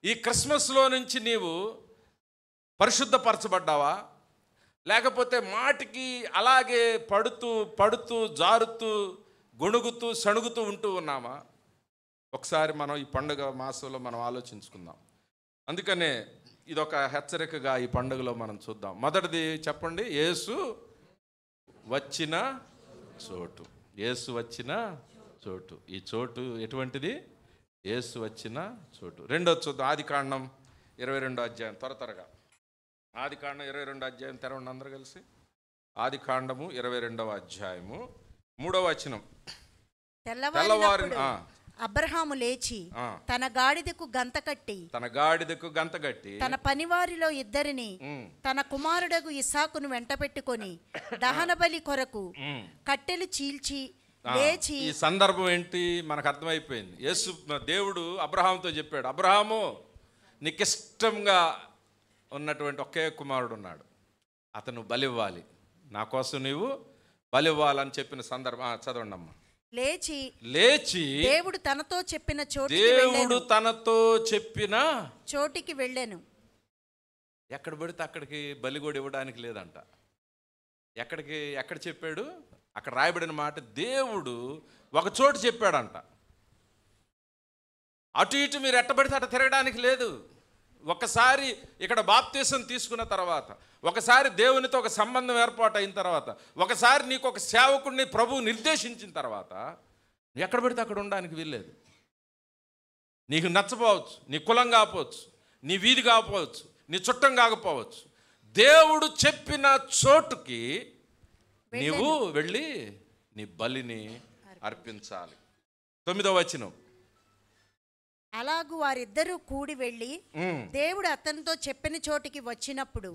ఈ క్రిస్మస్లో నుంచి నీవు పరిశుద్ధపరచబడ్డావా? లేకపోతే మాటికి అలాగే పడుతూ జారుతూ గొణుగుతూ సణుగుతూ ఉంటూ ఉన్నామా? ఒకసారి మనం ఈ పండుగ మాసంలో మనం ఆలోచించుకుందాం. అందుకనే ఇదొక హెచ్చరికగా ఈ పండుగలో మనం చూద్దాం. మొదటిది చెప్పండి, యేసు వచ్చిన చోటు. యేసు వచ్చిన చోటు. ఈ చోటు ఎటువంటిది? యేసు వచ్చిన చోటు. రెండోది చూద్దాం, ఆదికాండం 22వ అధ్యాయం. త్వరగా ఆదికాండం 22వ అధ్యాయం తెరవండి అందరూ కలిసి. ఆదికాండము 22వ అధ్యాయము 3వ వచనం. తెల్లవారిన అబ్రహాము లేచి తన గాడిదకు గంత కట్టి తన పనివారిలో ఇద్దరిని తన కుమారుడగు ఇస్సాకును వెంట పెట్టుకొని దహన బలి కొరకు కట్టెలు చీల్చి లేచి. ఈ సందర్భం ఏంటి మనకు అర్థమైపోయింది. యేసు దేవుడు అబ్రహాముతో చెప్పాడు, అబ్రహాము నీకు ఇష్టంగా ఉన్నటువంటి ఒకే కుమారుడు ఉన్నాడు, అతను బలివ్వాలి, నా కోసం నీవు బలివ్వాలని చెప్పిన సందర్భం. చదవండి అమ్మా. లేచి దేవుడు తనతో చెప్పిన చోటికి వెళ్ళాను. ఎక్కడ పడితే అక్కడికి బలి కూడా ఇవ్వడానికి లేదంట. ఎక్కడ చెప్పాడు? అక్కడ రాయబడిన మాట, దేవుడు ఒక చోటు చెప్పాడంట. అటు ఇటు మీరు ఎట్టబడితే అట్ట తిరగడానికి లేదు. ఒకసారి ఇక్కడ బాప్తీసం తీసుకున్న తర్వాత, ఒకసారి దేవునితో ఒక సంబంధం ఏర్పాటు అయిన తర్వాత, ఒకసారి నీకు ఒక సేవకుడిని ప్రభువు నిర్దేశించిన తర్వాత ఎక్కడ పడితే అక్కడ ఉండడానికి వీల్లేదు. నీకు నచ్చపోవచ్చు, నీ కులం కాకపోవచ్చు, నీ వీధి కాకపోవచ్చు, నీ చుట్టం కాకపోవచ్చు, దేవుడు చెప్పిన చోటుకి నీవు వెళ్ళి నీ బలిని అర్పించాలి. 9వ వచనం. అలాగూ వారిద్దరూ కూడి వెళ్ళి దేవుడు అతనితో చెప్పిన చోటికి వచ్చినప్పుడు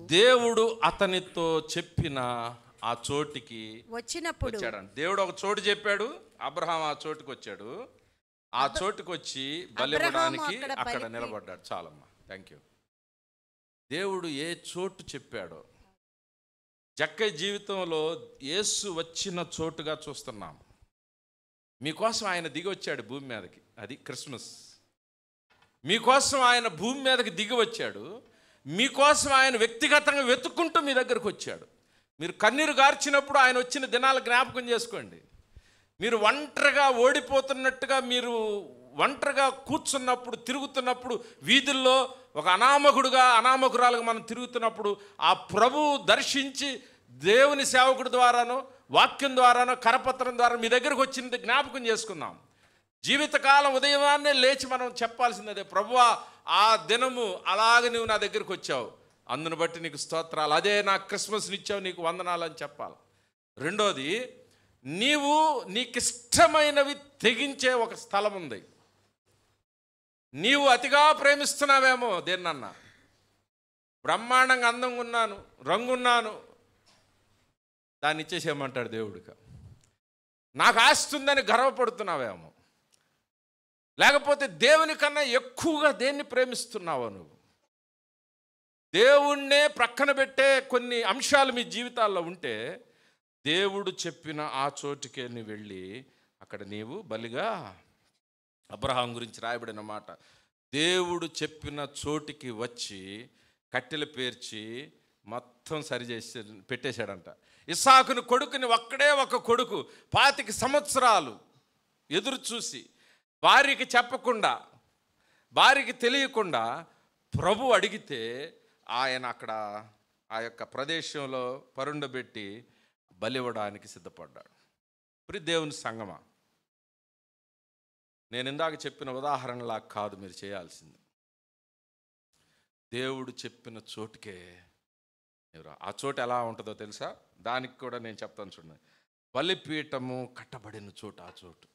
ఆ చోటికి వచ్చినప్పుడు దేవుడు ఒక చోటు చెప్పాడు, అబ్రహాం ఆ చోటుకి వచ్చాడు. ఆ చోటుకి వచ్చి బలి ఇవ్వడానికి అక్కడ నిలబడ్డాడు. చాలమ్మా, థ్యాంక్ యూ. దేవుడు ఏ చోటు చెప్పాడో జక్కయ్య జీవితంలో యేసు వచ్చిన చోటుగా చూస్తున్నాం. మీకోసం ఆయన దిగి వచ్చాడు భూమి మీదకి, అది క్రిస్మస్. మీకోసం ఆయన భూమి మీదకి దిగి వచ్చాడు. మీకోసం ఆయన వ్యక్తిగతంగా వెతుక్కుంటూ మీ దగ్గరకు వచ్చాడు. మీరు కన్నీరు గార్చినప్పుడు ఆయన వచ్చిన దినాలు జ్ఞాపకం చేసుకోండి. మీరు ఒంటరిగా ఓడిపోతున్నట్టుగా, మీరు ఒంటరిగా కూర్చున్నప్పుడు, తిరుగుతున్నప్పుడు, వీధుల్లో ఒక అనామకురాలుగా మనం తిరుగుతున్నప్పుడు ఆ ప్రభువు దర్శించి దేవుని సేవకుడి ద్వారానో, వాక్యం ద్వారానో, కరపత్రం ద్వారా మీ దగ్గరకు వచ్చినది జ్ఞాపకం చేసుకుందాం. జీవితకాలం ఉదయమాన్నే లేచి మనం చెప్పాల్సిందే, ప్రభువా ఆ దినము అలాగే నువ్వు నా దగ్గరికి వచ్చావు, అందును బట్టి నీకు స్తోత్రాలు, అదే నాకు క్రిస్మస్ని ఇచ్చావు, నీకు వందనాలు అని చెప్పాలి. రెండోది, నీకు ఇష్టమైనవి తెగించే ఒక స్థలం ఉంది. నీవు అతిగా ప్రేమిస్తున్నావేమో దేన్నన్నా, బ్రహ్మాండంగా అందంగా ఉన్నాను, రంగున్నాను, దాన్ని ఇచ్చేసేయమంటాడు దేవుడికి. నాకు ఆస్తుందని గర్వపడుతున్నావేమో, లేకపోతే దేవుని కన్నా ఎక్కువగా దేన్ని ప్రేమిస్తున్నావో నువ్వు, దేవుణ్ణే ప్రక్కన పెట్టే కొన్ని అంశాలు మీ జీవితాల్లో ఉంటే, దేవుడు చెప్పిన ఆ చోటుకే నువ్వు వెళ్ళి అక్కడ నీవు బలిగా, అబ్రహాం గురించి రాయబడిన మాట, దేవుడు చెప్పిన చోటికి వచ్చి కట్టెలు పేర్చి మొత్తం సరిచేసి పెట్టేశాడంట. ఇస్సాకుని కొడుకుని, ఒక్కడే ఒక కొడుకు, 25 సంవత్సరాలు ఎదురు చూసి భార్యకి చెప్పకుండా, భార్యకి తెలియకుండా ప్రభు అడిగితే ఆయన అక్కడ ఆ యొక్క ప్రదేశంలో పరుండబెట్టి బలివ్వడానికి సిద్ధపడ్డాడు. ప్రియ దేవుని సంగమా, నేను ఇందాక చెప్పిన ఉదాహరణలా కాదు మీరు చేయాల్సింది. దేవుడు చెప్పిన చోటుకే ఆ చోటు ఎలా ఉంటుందో తెలుసా? దానికి కూడా నేను చెప్తాను చూడండి. బలిపీఠము కట్టబడిన చోటు, ఆ చోటు.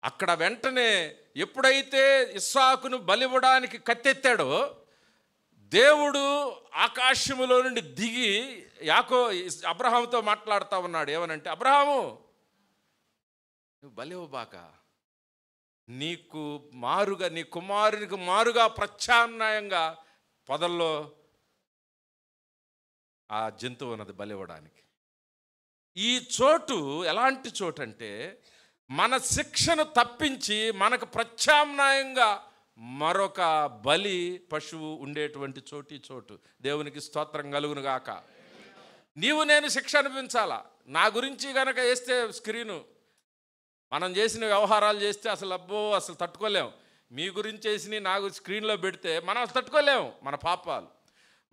అక్కడ వెంటనే ఎప్పుడైతే ఇస్సాకును బలివ్వడానికి కత్తెత్తాడో, దేవుడు ఆకాశములో నుండి దిగి అబ్రహాముతో మాట్లాడుతూ ఉన్నాడు. ఏమనంటే, అబ్రహాము నువ్వు బలివ్వబాక, నీకు మారుగా, నీ కుమారునికి మారుగా ప్రత్యామ్నాయంగా పొదల్లో ఆ జంతువు ఉన్నది బలివ్వడానికి. ఈ చోటు ఎలాంటి చోటు అంటే, మన శిక్షను తప్పించి మనకు ప్రత్యామ్నాయంగా మరొక బలి పశువు ఉండేటువంటి చోటు ఈ చోటు. దేవునికి స్తోత్రం కలుగును గాక. నీవు నేను శిక్ష అనిపించాలా? నా గురించి కనుక వేస్తే స్క్రీను, మనం చేసిన వ్యవహారాలు చేస్తే అసలు తట్టుకోలేం. మీ గురించి చేసి నాకు స్క్రీన్లో పెడితే మనం తట్టుకోలేము మన పాపాలు.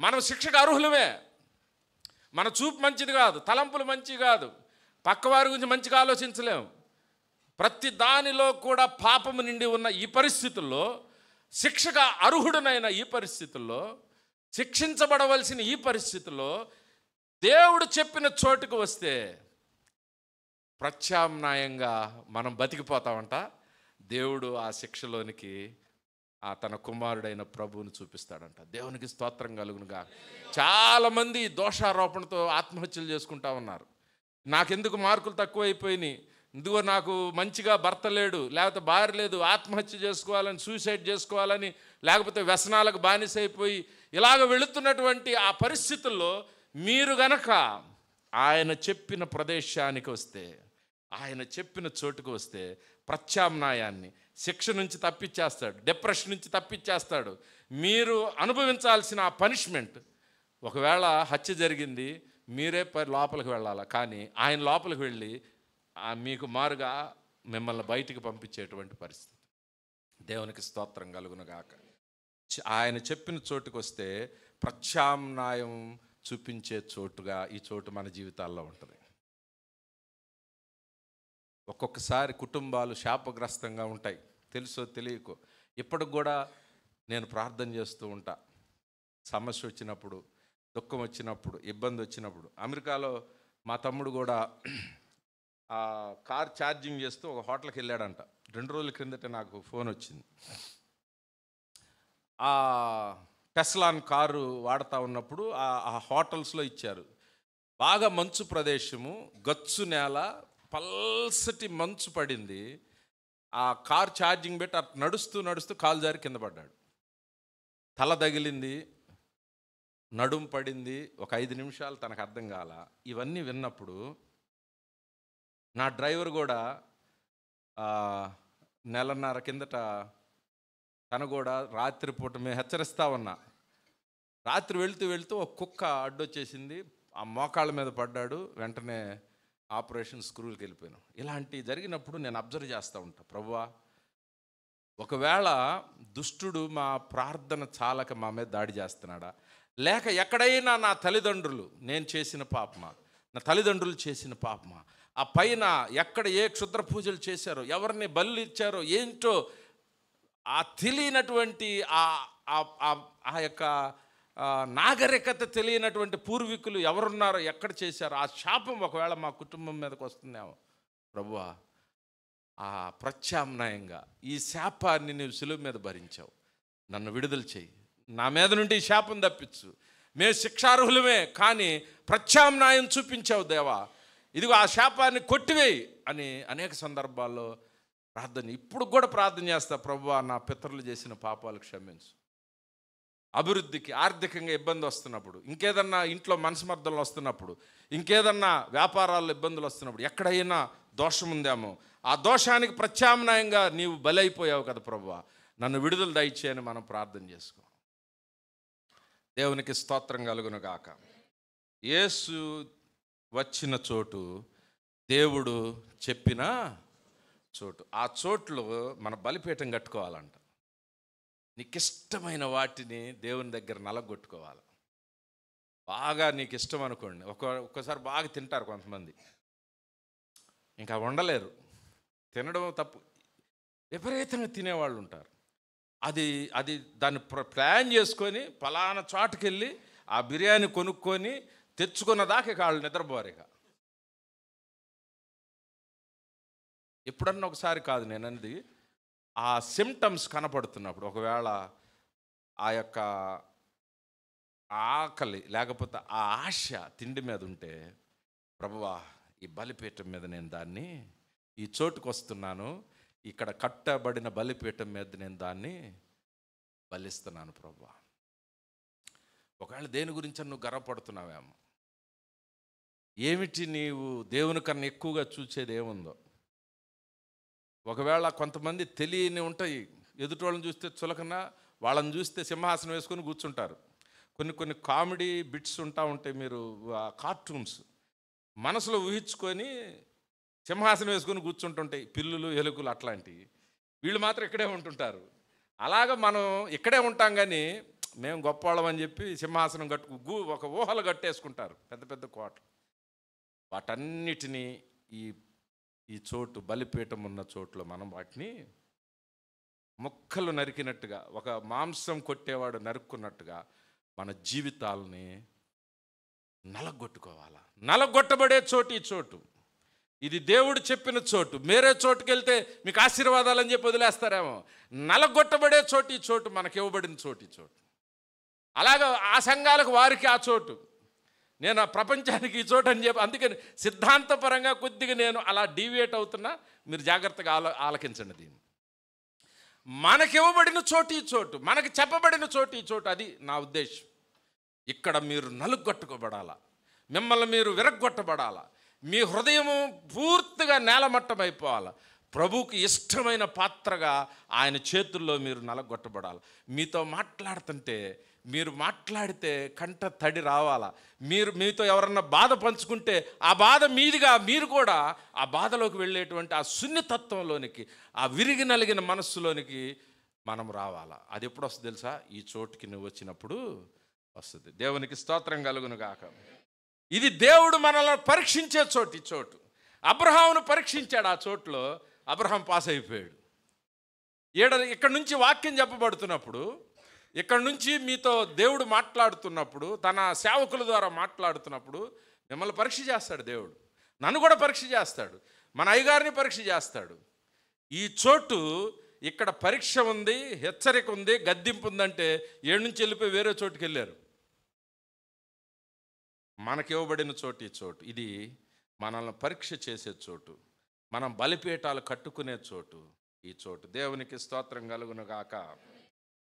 మనం శిక్షకు అర్హులమే. మన చూపు మంచిది కాదు, తలంపులు మంచివి కాదు, పక్కవారి గురించి మంచిగా ఆలోచించలేము. ప్రతి దానిలో కూడా పాపము నిండి ఉన్న ఈ పరిస్థితుల్లో, శిక్షగా అర్హుడనైన ఈ పరిస్థితుల్లో, శిక్షించబడవలసిన ఈ పరిస్థితుల్లో దేవుడు చెప్పిన చోటుకు వస్తే ప్రత్యామ్నాయంగా మనం బతికిపోతామంట. దేవుడు ఆ శిక్షలోనికి తన కుమారుడైన ప్రభువుని చూపిస్తాడంట. దేవునికి స్తోత్రం కలుగునుగా. చాలామంది దోషారోపణతో ఆత్మహత్యలు చేసుకుంటా ఉన్నారు. నాకెందుకు మార్కులు తక్కువైపోయినాయి, ఇందుకో నాకు మంచిగా భర్త లేడు, లేకపోతే భార్య లేదు, ఆత్మహత్య చేసుకోవాలని, సూసైడ్ చేసుకోవాలని, లేకపోతే వ్యసనాలకు బానిసైపోయి ఇలాగ వెళుతున్నటువంటి ఆ పరిస్థితుల్లో మీరు గనక ఆయన చెప్పిన ప్రదేశానికి వస్తే, ఆయన చెప్పిన చోటుకు వస్తే ప్రత్యామ్నాయాన్ని, శిక్ష నుంచి తప్పించేస్తాడు, డిప్రెషన్ నుంచి తప్పించేస్తాడు. మీరు అనుభవించాల్సిన ఆ పనిష్మెంట్, ఒకవేళ హత్య జరిగింది మీరే లోపలికి వెళ్ళాలి, కానీ ఆయన లోపలికి వెళ్ళి మీకు మారుగా మిమ్మల్ని బయటికి పంపించేటువంటి పరిస్థితి. దేవునికి స్తోత్రం కలుగునుగాక. ఆయన చెప్పిన చోటుకు వస్తే ప్రత్యామ్నాయం చూపించే చోటుగా ఈ చోటు మన జీవితాల్లో ఉంటుంది. ఒక్కొక్కసారి కుటుంబాలు శాపగ్రస్తంగా ఉంటాయి, తెలుసో తెలియకో. ఇప్పటికి కూడా నేను ప్రార్థన చేస్తూ ఉంటా. సమస్య వచ్చినప్పుడు, దుఃఖం వచ్చినప్పుడు, ఇబ్బంది వచ్చినప్పుడు. అమెరికాలో మా తమ్ముడు కూడా కార్ ఛార్జింగ్ చేస్తూ ఒక హోటల్కి వెళ్ళాడంట. 2 రోజుల క్రిందట నాకు ఫోన్ వచ్చింది. ఆ టెస్లాన్ కారు వాడుతూ ఉన్నప్పుడు ఆ హోటల్స్లో ఇచ్చారు. బాగా మంచు ప్రదేశము, గచ్చు నేల, పల్సటి మంచు పడింది. ఆ కార్ ఛార్జింగ్ పెట్టి అటు నడుస్తూ నడుస్తూ కాలు జారి కింద పడ్డాడు. తల తగిలింది, నడుం పడింది. ఒక 5 నిమిషాలు తనకు అర్థం కాల. ఇవన్నీ విన్నప్పుడు నా డ్రైవర్ కూడా 1.5 నెలల కిందట తను కూడా రాత్రిపూట మేము హెచ్చరిస్తూ ఉన్నా. రాత్రి వెళుతూ వెళుతూ ఒక కుక్క అడ్డొచ్చేసింది, ఆ మోకాళ్ళ మీద పడ్డాడు. వెంటనే ఆపరేషన్ స్క్రూలకు వెళ్ళిపోయాను. ఇలాంటి జరిగినప్పుడు నేను అబ్జర్వ్ చేస్తూ ఉంటా, ప్రభువా ఒకవేళ దుష్టుడు మా ప్రార్థన చాలక మా మీద దాడి చేస్తున్నాడా, లేక ఎక్కడైనా నా తల్లిదండ్రులు, నేను చేసిన పాపమా, నా తల్లిదండ్రులు చేసిన పాపమా, ఆ పైన ఎక్కడ ఏ క్షుద్ర పూజలు చేశారో, ఎవరిని బలి ఇచ్చారో ఏంటో ఆ తెలియనటువంటి ఆ యొక్క నాగరికత తెలియనటువంటి పూర్వీకులు ఎవరున్నారో, ఎక్కడ చేశారో ఆ శాపం ఒకవేళ మా కుటుంబం మీదకి వస్తుందేమో. ప్రభువా ఆ ప్రత్యామ్నాయంగా ఈ శాపాన్ని నీవు సిలువ మీద భరించావు, నన్ను విడుదల చేయి, నా మీద నుండి ఈ శాపం తప్పించు. మేము శిక్షార్హులమే, కానీ ప్రత్యామ్నాయం చూపించావు దేవా, ఇదిగో ఆ శాపాన్ని కొట్టివేయి అని అనేక సందర్భాల్లో ప్రార్థన, ఇప్పుడు కూడా ప్రార్థన చేస్తా. ప్రభువా నా పితరులు చేసిన పాపాలు క్షమించు. అభివృద్ధికి ఆర్థికంగా ఇబ్బంది వస్తున్నప్పుడు, ఇంకేదన్నా ఇంట్లో మనస్మర్థలు వస్తున్నప్పుడు, ఇంకేదన్నా వ్యాపారాల్లో ఇబ్బందులు వస్తున్నప్పుడు, ఎక్కడైనా దోషం ఉందేమో, ఆ దోషానికి ప్రత్యామ్నాయంగా నీవు బలైపోయావు కదా ప్రభువా, నన్ను విడుదల దయచేయని మనం ప్రార్థన చేసుకో. దేవునికి స్తోత్రం కలుగును గాక. యేసు వచ్చిన చోటు, దేవుడు చెప్పిన చోటు, ఆ చోట్లో మన బలిపీఠం కట్టుకోవాలంట. నీకు ఇష్టమైన వాటిని దేవుని దగ్గర నలగొట్టుకోవాలి. బాగా నీకు ఇష్టం అనుకోండి, ఒక్కోసారి బాగా తింటారు కొంతమంది, ఇంకా ఉండలేరు, తినడం తప్పు, విపరీతంగా తినేవాళ్ళు ఉంటారు. అది దాన్ని ప్లాన్ చేసుకొని పలానా చోటుకి వెళ్ళి ఆ బిర్యానీ కొనుక్కొని తెచ్చుకున్న దాకా వాళ్ళు నిద్రపోరు. ఇక ఎప్పుడన్నా ఒకసారి కాదు నేను అనేది, ఆ సిమ్టమ్స్ కనపడుతున్నప్పుడు, ఒకవేళ ఆ యొక్క ఆకలి లేకపోతే ఆ ఆశ తిండి మీద ఉంటే, ప్రభువా ఈ బలిపీఠం మీద నేను దాన్ని, ఈ చోటుకు వస్తున్నాను, ఇక్కడ కట్టబడిన బలిపీఠం మీద నేను దాన్ని బలిస్తున్నాను ప్రభువా. ఒకవేళ దేని గురించి నువ్వు గర్వపడుతున్నావేమో, ఏమిటి నీవు దేవుని కన్నా ఎక్కువగా చూసేది ఏముందో. ఒకవేళ కొంతమంది తెలియని ఉంటాయి, ఎదుటోళ్ళని చూస్తే చులకన, వాళ్ళని చూస్తే సింహాసనం వేసుకొని కూర్చుంటారు. కొన్ని కామెడీ బిట్స్ ఉంటాయి, మీరు కార్టూన్స్ మనసులో ఊహించుకొని సింహాసనం వేసుకొని కూర్చుంటుంటాయి, పిల్లులు ఎలుకలు అట్లాంటివి. వీళ్ళు మాత్రం ఇక్కడే ఉంటుంటారు. అలాగ మనం ఇక్కడే ఉంటాం కానీ మేము గొప్పవాళ్ళం అని చెప్పి సింహాసనం ఒక ఊహలు కట్టేసుకుంటారు, పెద్ద పెద్ద కోటలు. వాటన్నిటినీ ఈ చోటు, బలిపీఠం ఉన్న చోట్లో మనం వాటిని ముక్కలు నరికినట్టుగా, ఒక మాంసం కొట్టేవాడు నరుక్కున్నట్టుగా మన జీవితాలని నలగొట్టుకోవాలా. నలగొట్టబడే చోటు ఈ చోటు. ఇది దేవుడు చెప్పిన చోటు. వేరే చోటుకి వెళ్తే మీకు ఆశీర్వాదాలని చెప్పి వదిలేస్తారేమో. నలగొట్టబడే చోటు ఈ చోటు, మనకి ఇవ్వబడిన చోటు ఈ చోటు. అలాగే ఆ సంఘాలకు వారికి ఆ చోటు, నేను ఆ ప్రపంచానికి ఈ చోటు అని చెప్పి. అందుకని సిద్ధాంతపరంగా కొద్దిగా నేను అలా డీవియేట్ అవుతున్నా, మీరు జాగ్రత్తగా ఆలకించండి దీన్ని. మనకి ఇవ్వబడిన చోటు ఈ చోటు, మనకి చెప్పబడిన చోటు ఈ చోటు. అది నా ఉద్దేశం. ఇక్కడ మీరు నలుగొట్టుకోబడాలా, మిమ్మల్ని మీరు విరగ్గొట్టబడాలా, మీ హృదయము పూర్తిగా నేలమట్టమైపోవాలి. ప్రభువుకి ఇష్టమైన పాత్రగా ఆయన చేతుల్లో మీరు నలగొట్టబడాలి. మీతో మాట్లాడుతుంటే, మీరు మాట్లాడితే కంట తడి రావాలా. మీతో ఎవరన్నా బాధ పంచుకుంటే ఆ బాధ మీదిగా మీరు కూడా ఆ బాధలోకి వెళ్ళేటువంటి ఆ సున్నితత్వంలోనికి, ఆ విరిగి నలిగిన మనస్సులోనికి మనం రావాలా. అది ఎప్పుడు వస్తుంది తెలుసా? ఈ చోటుకి నువ్వు వచ్చినప్పుడు వస్తుంది. దేవునికి స్తోత్రం కలుగును గాక. ఇది దేవుడు మనల్ని పరీక్షించే చోటు. ఈ చోటు అబ్రహామును పరీక్షించాడు. ఆ చోట్లో అబ్రహాం పాస్ అయిపోయాడు. ఇక్కడ నుంచి వాక్యం చెప్పబడుతున్నప్పుడు, ఇక్కడ నుంచి మీతో దేవుడు మాట్లాడుతున్నప్పుడు, తన సేవకుల ద్వారా మాట్లాడుతున్నప్పుడు మిమ్మల్ని పరీక్ష చేస్తాడు దేవుడు. నన్ను కూడా పరీక్ష చేస్తాడు, మన అయ్యగారిని పరీక్ష చేస్తాడు. ఈ చోటు, ఇక్కడ పరీక్ష ఉంది, హెచ్చరిక ఉంది, గద్దింపు ఉందంటే ఏడు నుంచి వెళ్ళిపోయి వేరే చోటుకి వెళ్ళారు. మనకి ఇవ్వబడిన చోటు ఈ చోటు. ఇది మనల్ని పరీక్ష చేసే చోటు, మనం బలిపీఠాలు కట్టుకునే చోటు ఈ చోటు. దేవునికి స్తోత్రం కలుగును గాక.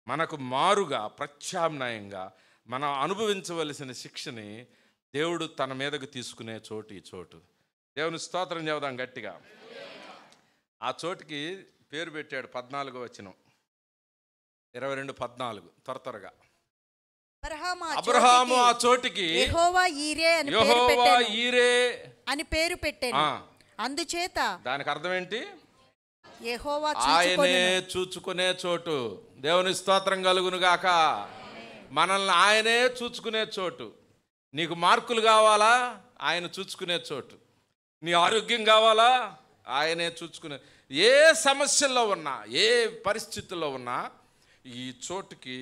మనకు మారుగా, ప్రత్యామ్నాయంగా మనం అనుభవించవలసిన శిక్షని దేవుడు తన మీదకు తీసుకునే చోటు ఈ చోటు. దేవుని స్తోత్రం చెబుదాం గట్టిగా. ఆ చోటుకి పేరు పెట్టాడు 14వ వచనం, 22:14. త్వరగా. అబ్రహాము ఆ చోటికి యెహోవా ఈరే అని పేరు పెట్టాను. అందుచేత దానికి అర్థం ఏంటి? యెహోవా ఆయనే చూచుకునే చోటు. దేవుని స్తోత్రం కలుగును గాక. మనల్ని ఆయనే చూచుకునే చోటు. నీకు మార్కులు కావాలా? ఆయన చూచుకునే చోటు. నీ ఆరోగ్యం కావాలా? ఆయనే చూచుకునే. ఏ సమస్యల్లో ఉన్నా, ఏ పరిస్థితుల్లో ఉన్నా, ఈ చోటుకి,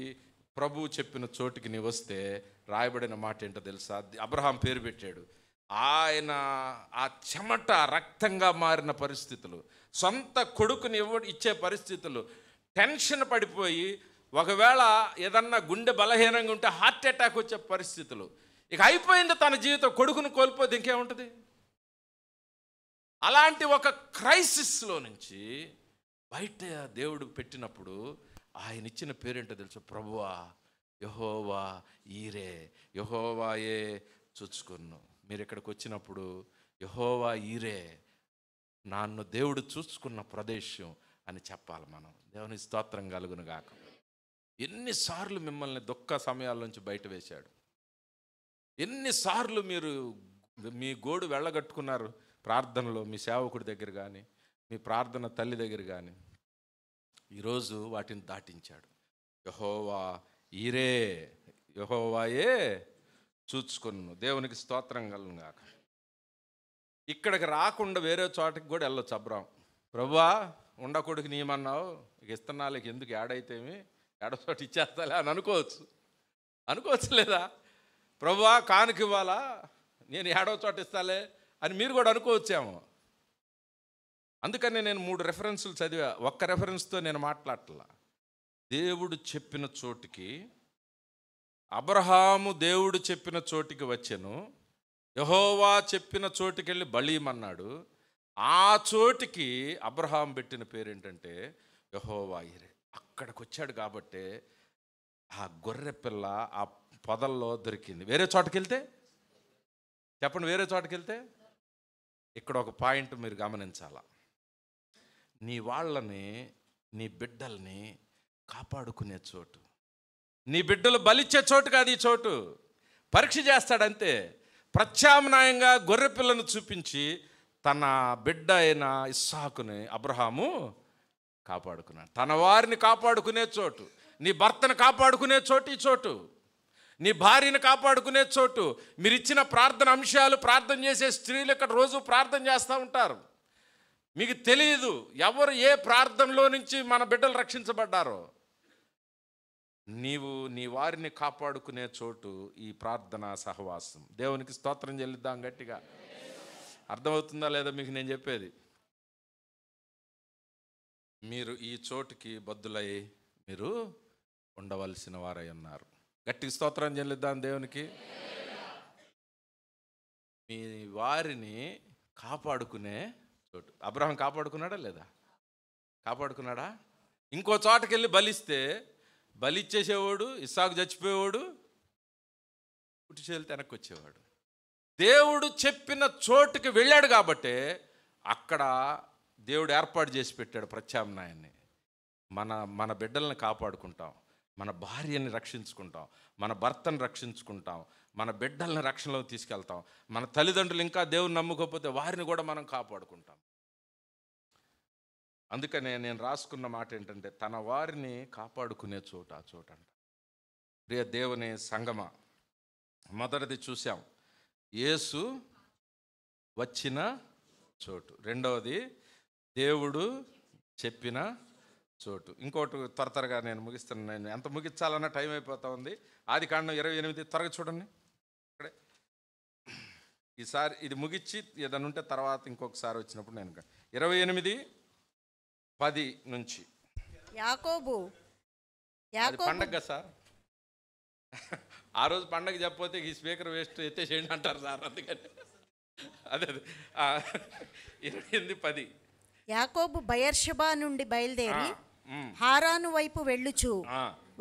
ప్రభువు చెప్పిన చోటుకి నీ వస్తే రాయబడిన మాట ఏంటో తెలుసా? అబ్రహాం పేరు పెట్టాడు. ఆయన ఆ చెమట రక్తంగా మారిన పరిస్థితులు, సొంత కొడుకుని ఇచ్చే పరిస్థితులు, టెన్షన్ పడిపోయి ఒకవేళ ఏదన్నా గుండె బలహీనంగా ఉంటే హార్ట్ అటాక్ వచ్చే పరిస్థితులు. ఇక అయిపోయింది తన జీవితం, కొడుకును కోల్పోతే ఇంకేముంటుంది? అలాంటి ఒక క్రైసిస్లో నుంచి బయట దేవుడు పెట్టినప్పుడు ఆయన ఇచ్చిన పేరేంటో తెలుసు? ప్రభువా, యెహోవా ఈరే, యెహోవాయే చూచుకున్ను. మీరు ఇక్కడికి వచ్చినప్పుడు యెహోవా ఈరే, నన్ను దేవుడు చూసుకున్న ప్రదేశం అని చెప్పాలి మనం. దేవుని స్తోత్రం కలుగును గాక. ఎన్నిసార్లు మిమ్మల్ని దుఃఖ సమయాల నుంచి బయట వేశాడు, ఎన్నిసార్లు మీరు మీ గోడు వెళ్ళగట్టుకున్నారు ప్రార్థనలో, మీ సేవకుడి దగ్గర కానీ, మీ ప్రార్థన తల్లి దగ్గర కానీ. ఈరోజు వాటిని దాటించాడు. యెహోవా ఈరే, యెహోవాయే చూచుకొను. దేవునికి స్తోత్రం కలుగును గాక. ఇక్కడికి రాకుండా వేరే చోటకి కూడా వెళ్ళొచ్చు అబ్రాం. ప్రభువా, ఉండకొడుకు నీయమన్నావు, ఇక ఇస్తున్నాళ్ళకి ఎందుకు ఏడైతేమి, ఏడో చోట ఇచ్చేస్తాలే అని అనుకోవచ్చు లేదా? ప్రభువా, కానుక ఇవ్వాలా, నేను ఏడో చోట ఇస్తాలే అని మీరు కూడా అనుకోవచ్చేమో. అందుకని నేను 3 రెఫరెన్సులు చదివా. ఒక్క రెఫరెన్స్తో నేను మాట్లాడట్లా. దేవుడు చెప్పిన చోటికి, అబ్రహాము దేవుడు చెప్పిన చోటికి వచ్చాను, యెహోవా చెప్పిన చోటికి వెళ్ళి బలీమన్నాడు. ఆ చోటికి అబ్రహాం పెట్టిన పేరేంటంటే యెహోవా ఈరే. అక్కడికి వచ్చాడు కాబట్టి ఆ గొర్రె పిల్ల ఆ పొదల్లో దొరికింది. వేరే చోటకి వెళ్తే చెప్పండి, వేరే చోటకి వెళ్తే ఇక్కడ ఒక పాయింట్ మీరు గమనించాలా. నీ వాళ్ళని, నీ బిడ్డల్ని కాపాడుకునే చోటు, నీ బిడ్డలు బలిచ్చే చోటు కాదు ఈ చోటు. పరీక్ష చేస్తాడంతే. ప్రత్యామ్నాయంగా గొర్రె పిల్లను చూపించి తన బిడ్డ అయిన ఇస్సాకుని అబ్రహాము కాపాడుకున్నాడు. తన వారిని కాపాడుకునే చోటు, నీ భర్తను కాపాడుకునే చోటు ఈ చోటు, నీ భార్యను కాపాడుకునే చోటు. మీరు ఇచ్చిన ప్రార్థన అంశాలు, ప్రార్థన చేసే స్త్రీలు ఇక్కడ రోజు ప్రార్థన చేస్తూ ఉంటారు. మీకు తెలియదు ఎవరు ఏ ప్రార్థనలో నుంచి మన బిడ్డలు రక్షించబడ్డారో. నీవు నీ వారిని కాపాడుకునే చోటు ఈ ప్రార్థన సహవాసం. దేవునికి స్తోత్రం చెల్లిద్దాం గట్టిగా. అర్థమవుతుందా లేదా మీకు నేను చెప్పేది? మీరు ఈ చోటుకి బద్దులై మీరు ఉండవలసిన వారై ఉన్నారు. గట్టిగా స్తోత్రం చెల్లిద్దాం దేవునికి. మీ వారిని కాపాడుకునే చోటు. అబ్రహాం కాపాడుకున్నాడా లేదా? కాపాడుకున్నాడా? ఇంకో చోటకి వెళ్ళి బలిస్తే బలిచ్చేసేవాడు, ఇస్సాకు చచ్చిపోయేవాడు, పుట్టి చేతులు వెనక్కి వచ్చేవాడు. దేవుడు చెప్పిన చోటుకి వెళ్ళాడు కాబట్టే అక్కడ దేవుడు ఏర్పాటు చేసి పెట్టాడు ప్రత్యామ్నాయాన్ని. మన బిడ్డల్ని కాపాడుకుంటాం, మన భార్యని రక్షించుకుంటాం, మన భర్తను రక్షించుకుంటాం, మన బిడ్డల్ని రక్షణలోకి తీసుకెళ్తాం. మన తల్లిదండ్రులు ఇంకా దేవుని నమ్ముకోకపోతే వారిని కూడా మనం కాపాడుకుంటాం. అందుకనే నేను రాసుకున్న మాట ఏంటంటే, తన వారిని కాపాడుకునే చోటు ఆ చోటు అంట. ప్రియ దేవుని సంగమ, మొదటిది చూసాం యేసు వచ్చిన చోటు, రెండవది దేవుడు చెప్పిన చోటు. ఇంకోటి త్వరగా నేను ముగిస్తాను. నేను ఎంత ముగించాలన్న టైం అయిపోతా ఉంది. ఆదికాండం 28 త్వరగా చూడండి. ఇక్కడే ఈసారి ఇది ముగించి ఏదైనా ఉంటే తర్వాత ఇంకొకసారి వచ్చినప్పుడు నేను 28:10 నుంచి. యాకోబు పండగ సార్, ఆ రోజు పండగ చెప్పకపోతే ఈ స్పీకర్ వేస్ట్ ఎత్తేసేయండి అంటారు సార్. అందుకని అదే 28:10. యాకోబు బయర్షబా నుండి బయలుదేరి హారాను వైపు వెళ్ళుచు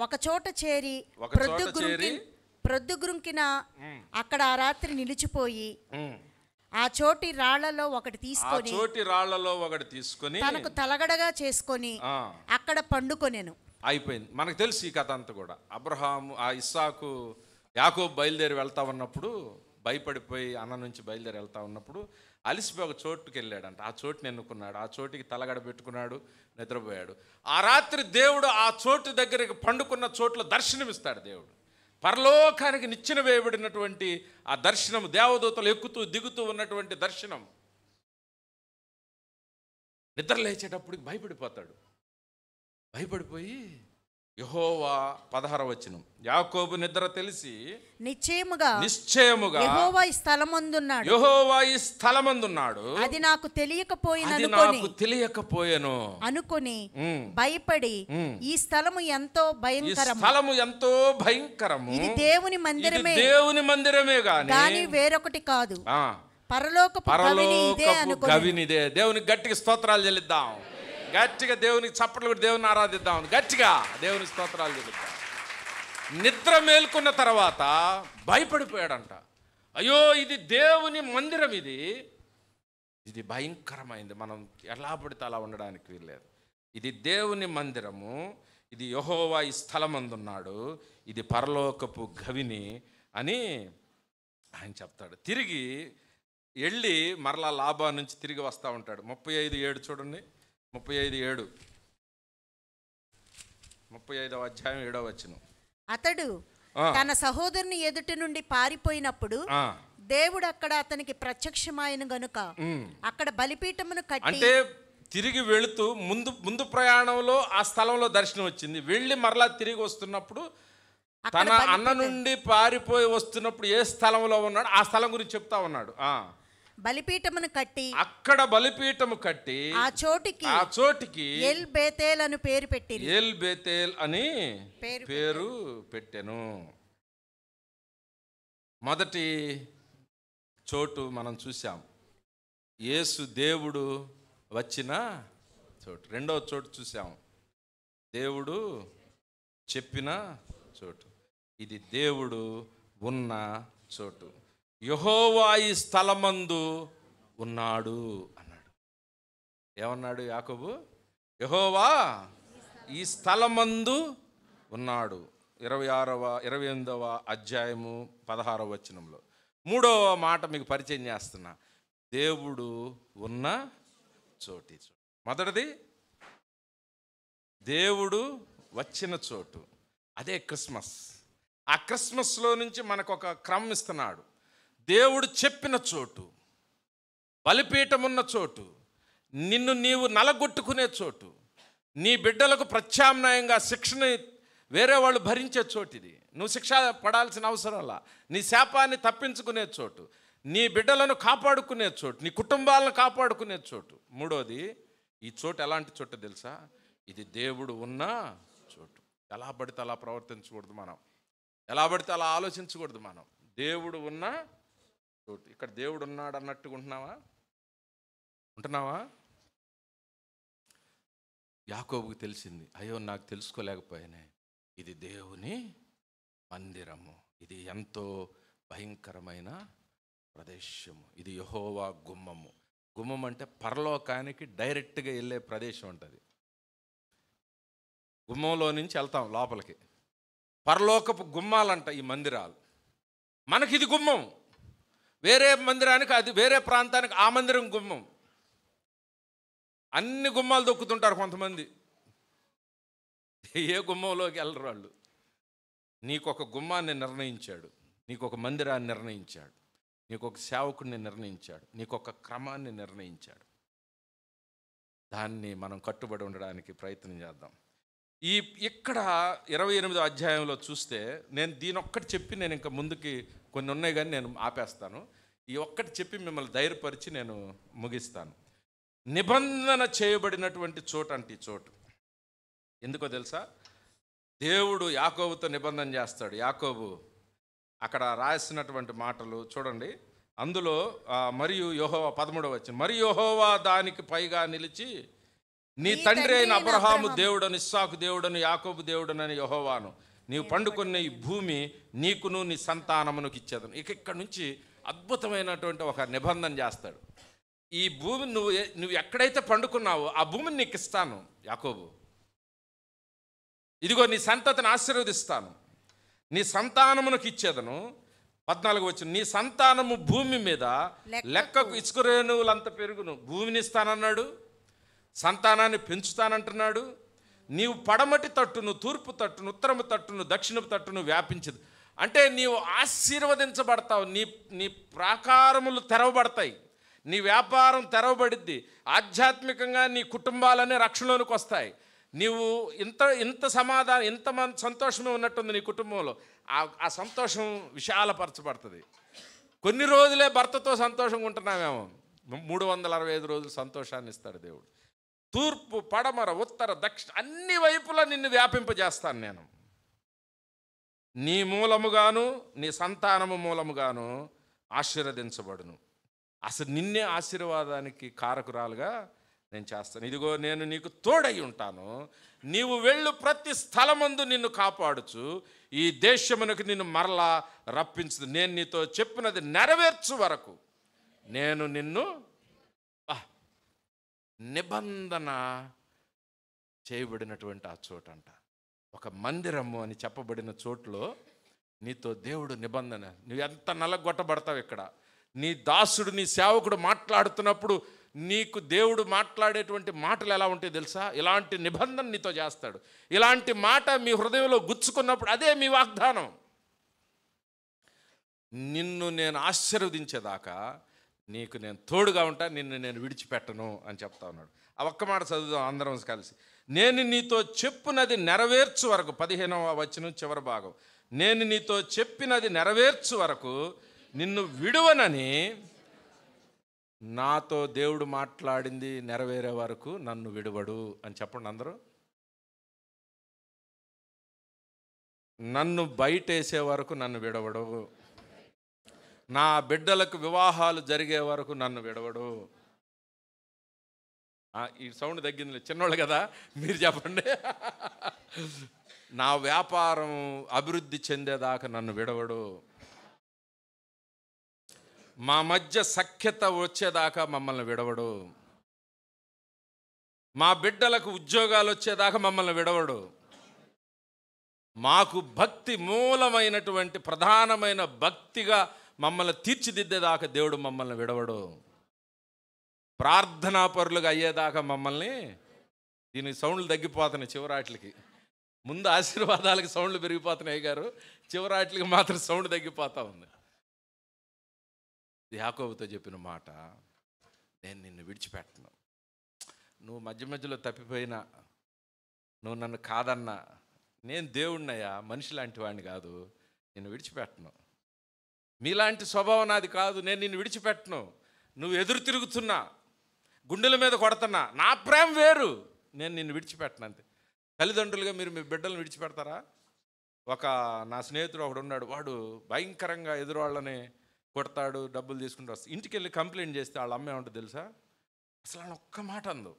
ఒక చోట చేరి ప్రొద్దుగురుంకిన అక్కడ ఆ రాత్రి నిలిచిపోయి ఆ చోటి రాళ్లలో ఒకటి తీసుకొని తనకు తలగడగా చేసుకొని అక్కడ పండుకొనెను. అయిపోయింది. మనకు తెలుసు ఈ కథ అంతా కూడా. అబ్రహాము ఆ ఇస్సాకు యాకోబు బయలుదేరి వెళ్తా ఉన్నప్పుడు, భయపడిపోయి అన్న నుంచి బయలుదేరి వెళ్తా ఉన్నప్పుడు అలిసిపోయి ఒక చోటుకి వెళ్ళాడంట. ఆ చోటుని ఎన్నుకున్నాడు, ఆ చోటికి తలగడ పెట్టుకున్నాడు, నిద్రపోయాడు. ఆ రాత్రి దేవుడు ఆ చోటు దగ్గరికి పండుకున్న చోట్ల దర్శనమిస్తాడు. దేవుడు పరలోకానికి నిచ్చెన వేయబడినటువంటి ఆ దర్శనం, దేవదూతలు ఎక్కుతూ దిగుతూ ఉన్నటువంటి దర్శనం. నిద్ర లేచేటప్పటికి భయపడిపోతాడు. భయపడిపోయి యెహోవా 16వ వచనం, యాకోబు నిద్ర తెలిసి నిశ్చయముగా యెహోవా ఈ స్థలమందున్నాడు, అది నాకు తెలియకపోయెను అనుకొని భయపడి ఈ స్థలము ఎంతో భయంకరము, ఇది దేవుని మందిరమే గాని వేరొకటి కాదు, పరలోకపు గవినిదే. దేవునికి గట్టిగా స్తోత్రాలు చెల్లిద్దాం. గట్టిగా దేవునికి చప్పట్లు కూడా దేవుని ఆరాధిద్దాం. గట్టిగా దేవునికి స్తోత్రాలు చెల్లిద్దాం. నిద్ర మేల్కొన్న తర్వాత భయపడిపోయాడంట. అయ్యో, ఇది దేవుని మందిరం, ఇది భయంకరమైంది, మనం ఎలా పడితే అలా ఉండడానికి వీల్లేదు. ఇది దేవుని మందిరము, ఇది యెహోవా ఈ స్థలమందున్నాడు, ఇది పరలోకపు గవిని అని ఆయన చెప్తాడు. తిరిగి వెళ్ళి మరలా లాభా నుంచి తిరిగి వస్తూ ఉంటాడు. 35:7 చూడండి. 35వ అధ్యాయం 7వ వచనం. అతడు తన సహోదరుని ఎదుటి నుండి పారిపోయినప్పుడు దేవుడు అక్కడ అతనికి ప్రత్యక్షమైన గనుక అక్కడ బలిపీఠమును కట్టి, అంటే తిరిగి వెళుతూ ముందు ప్రయాణంలో ఆ స్థలంలో దర్శనం వచ్చింది. వెళ్ళి మరలా తిరిగి వస్తున్నప్పుడు తన అన్న నుండి పారిపోయి వస్తున్నప్పుడు ఏ స్థలంలో ఉన్నాడు ఆ స్థలం గురించి చెప్తా ఉన్నాడు. బలిపీఠమును కట్టి, అక్కడ బలిపీఠము కట్టి ఆ చోటికి ఎల్ బేతేల్ అని పేరు పెట్టిరి. ఎల్ బేతేల్ అని పేరు పెట్టెను. మొదటి చోటు మనం చూసాం, యేసు దేవుడు వచ్చిన చోటు. రెండవ చోటు చూసాం, దేవుడు చెప్పిన చోటు. ఇది దేవుడు ఉన్న చోటు. యెహోవా ఈ స్థలమందు ఉన్నాడు అన్నాడు. ఏమన్నాడు యాకోబు? యెహోవా ఈ స్థలమందు ఉన్నాడు. 28వ అధ్యాయము 16వ వచనంలో. మూడవ మాట మీకు పరిచయం చేస్తున్నా, దేవుడు ఉన్న చోటి. మొదటిది దేవుడు వచ్చిన చోటు, అదే క్రిస్మస్. ఆ క్రిస్మస్లో నుంచి మనకు ఒక క్రమం ఇస్తున్నాడు. దేవుడు చెప్పిన చోటు, బలిపీఠం ఉన్న చోటు, నిన్ను నీవు నలగొట్టుకునే చోటు, నీ బిడ్డలకు ప్రత్యామ్నాయంగా శిక్షణ వేరే వాళ్ళు భరించే చోటు. ఇది నువ్వు శిక్ష పడాల్సిన అవసరంలా, నీ శాపాన్ని తప్పించుకునే చోటు, నీ బిడ్డలను కాపాడుకునే చోటు, నీ కుటుంబాలను కాపాడుకునే చోటు. మూడోది, ఈ చోటు ఎలాంటి చోటు తెలుసా? ఇది దేవుడు ఉన్న చోటు. ఎలా పడితే అలా ప్రవర్తించకూడదు మనం, ఎలా పడితే అలా ఆలోచించకూడదు మనం. దేవుడు ఉన్న చోటు. ఇక్కడ దేవుడు ఉన్నాడు అన్నట్టుగా ఉంటున్నావా? యాకోబుకి తెలిసింది, అయ్యో నాకు తెలుసుకోలేకపోయానే, ఇది దేవుని మందిరము, ఇది ఎంతో భయంకరమైన ప్రదేశము, ఇది యెహోవా గుమ్మము. గుమ్మం అంటే పరలోకానికి డైరెక్ట్గా వెళ్ళే ప్రదేశం ఉంటుంది. గుమ్మంలో నుంచి వెళ్తాం లోపలికి, పరలోకపు గుమ్మాలంట ఈ మందిరాలు. మనకి ఇది గుమ్మం, వేరే మందిరానికి అది, వేరే ప్రాంతానికి ఆ మందిరం గుమ్మం. అన్ని గుమ్మాలు దొక్కుతుంటారు కొంతమంది, ఏ గుమ్మంలోకి వెళ్ళరు వాళ్ళు. నీకొక గుమ్మాన్ని నిర్ణయించాడు, నీకొక మందిరాన్ని నిర్ణయించాడు, నీకొక సేవకుడిని నిర్ణయించాడు, నీకొక క్రమాన్ని నిర్ణయించాడు. దాన్ని మనం కట్టుబడి ఉండడానికి ప్రయత్నం చేద్దాం. ఇక్కడ 28వ అధ్యాయంలో చూస్తే, నేను దీని ఒక్కటి చెప్పి నేను ఇంకా ముందుకి కొన్ని ఉన్నాయి కానీ నేను ఆపేస్తాను. ఈ ఒక్కటి చెప్పి మిమ్మల్ని ధైర్యపరిచి నేను ముగిస్తాను. నిబంధన చేయబడినటువంటి చోటు అంటే ఈ చోటు. ఎందుకో తెలుసా? దేవుడు యాకోబుతో నిబంధన చేస్తాడు. యాకోబు అక్కడ రాసినటువంటి మాటలు చూడండి. అందులో మరియు యెహోవా 13వ వచనం, మరియు యెహోవా దానికి పైగా నిలిచి, నీ తండ్రి అయిన అబ్రహాము దేవుడని, ఇస్సాకు దేవుడని, యాకోబు దేవుడనని యెహోవాను, నీవు పండుకున్న ఈ భూమి నీకును నీ సంతానమునకు ఇచ్చేదను. ఇక్కడ నుంచి అద్భుతమైనటువంటి ఒక నిబంధన చేస్తాడు. ఈ భూమి నువ్వు ఎక్కడైతే పండుకున్నావో ఆ భూమిని నీకు ఇస్తాను యాకోబు. ఇదిగో నీ సంతతిని ఆశీర్వదిస్తాను, నీ సంతానమునకు ఇచ్చేదను. 14వ వచనం, నీ సంతానము భూమి మీద లెక్కకు ఇసుక రేణువులంత పెరుగును. భూమిని ఇస్తానన్నాడు, సంతానాన్ని పెంచుతానంటున్నాడు. నీవు పడమటి తట్టును, తూర్పు తట్టును, ఉత్తరము తట్టును, దక్షిణపు తట్టును వ్యాపించదు. అంటే నీవు ఆశీర్వదించబడతావు, నీ ప్రాకారములు తెరవబడతాయి, నీ వ్యాపారం తెరవబడిద్ది, ఆధ్యాత్మికంగా నీ కుటుంబాలనే రక్షణలోనికి వస్తాయి. నీవు ఇంత సమాధానం, ఇంత సంతోషమే ఉన్నట్టుంది నీ కుటుంబంలో, ఆ సంతోషం విశాలపరచబడుతుంది. కొన్ని రోజులే భర్తతో సంతోషంగా ఉంటున్నామేమో, 365 రోజులు సంతోషాన్ని ఇస్తాడు దేవుడు. తూర్పు, పడమర, ఉత్తర, దక్షిణ అన్ని వైపులా నిన్ను వ్యాపింపజేస్తాను నేను. నీ మూలముగాను నీ సంతానము మూలముగాను ఆశీర్వదించబడును. అసలు నిన్నే ఆశీర్వాదానికి కారకురాలుగా నేను చేస్తాను. ఇదిగో నేను నీకు తోడై ఉంటాను, నీవు వెళ్ళు ప్రతి స్థలమందు నిన్ను కాపాడుచు ఈ దేశమునకు నిన్ను మరలా రప్పించదు. నేను నీతో చెప్పినది నెరవేర్చు వరకు నేను నిన్ను. నిబంధన చేయబడినటువంటి ఆ చోటంట, ఒక మందిరము అని చెప్పబడిన చోట్లో నీతో దేవుడు నిబంధన. నువ్వు ఎంత నలగొట్టబడతావు ఇక్కడ. నీ దాసుడు, నీ సేవకుడు మాట్లాడుతున్నప్పుడు నీకు దేవుడు మాట్లాడేటువంటి మాటలు ఎలా ఉంటాయి తెలుసా? ఇలాంటి నిబంధన నీతో చేస్తాడు. ఇలాంటి మాట మీ హృదయంలో గుచ్చుకున్నప్పుడు అదే మీ వాగ్దానం. నిన్ను నేను ఆశీర్వదించేదాకా నీకు నేను తోడుగా ఉంటా, నిన్ను నేను విడిచిపెట్టను అని చెప్తా ఉన్నాడు. ఆ ఒక్క మాట చదువుదాం అందరం కలిసి. నేను నీతో చెప్పినది నెరవేర్చు వరకు, 15వ వచనం చివరి భాగం, నేను నీతో చెప్పినది నెరవేర్చు వరకు నిన్ను విడువనని. నాతో దేవుడు మాట్లాడింది నెరవేరే వరకు నన్ను విడువడు అని చెప్పండి అందరూ. నన్ను బయటేసే వరకు నన్ను విడవడు, నా బిడ్డలకు వివాహాలు జరిగే వరకు నన్ను విడవడు. ఈ సౌండ్ తగ్గింది, చిన్నోళ్ళు కదా మీరు చెప్పండి. నా వ్యాపారం అభివృద్ధి చెందేదాకా నన్ను విడవడు, మా మధ్య సఖ్యత వచ్చేదాకా మమ్మల్ని విడవడు, మా బిడ్డలకు ఉద్యోగాలు వచ్చేదాకా మమ్మల్ని విడవడు, మాకు భక్తి మూలమైనటువంటి ప్రధానమైన భక్తిగా మమ్మల్ని తీర్చిదిద్దేదాకా దేవుడు మమ్మల్ని విడవడు, ప్రార్థనా పరులుగా అయ్యేదాకా మమ్మల్ని దీనికి సౌండ్లు తగ్గిపోతున్నాయి చివరాట్లకి. ముందు ఆశీర్వాదాలకి సౌండ్లు పెరిగిపోతున్నాయి గారు, చివరాట్లకి మాత్రం సౌండ్ తగ్గిపోతా ఉంది. యాకోబుతో చెప్పిన మాట, నేను నిన్ను విడిచిపెట్టను. నువ్వు మధ్య మధ్యలో తప్పిపోయినా, నువ్వు నన్ను కాదన్నా, నేను దేవుణ్ణయ్యా, మనిషి లాంటి వాడిని కాదు, నిన్ను విడిచిపెట్టను. మీలాంటి స్వభావం నాది కాదు, నేను నిన్ను విడిచిపెట్టను. నువ్వు ఎదురు తిరుగుతున్నా, గుండెల మీద కొడుతున్నా, నా ప్రేమ వేరు, నేను నిన్ను విడిచిపెట్టను అంతే. తల్లిదండ్రులుగా మీరు మీ బిడ్డలను విడిచిపెడతారా? నా స్నేహితుడు ఒకడు ఉన్నాడు, వాడు భయంకరంగా ఎదురు వాళ్ళని కొడతాడు, డబ్బులు తీసుకుంటూ వస్తాడు. ఇంటికి వెళ్ళి కంప్లైంట్ చేస్తే వాళ్ళ అమ్మ ఏమంటుంది తెలుసా? అసలు ఆయన ఒక్క మాట అందు,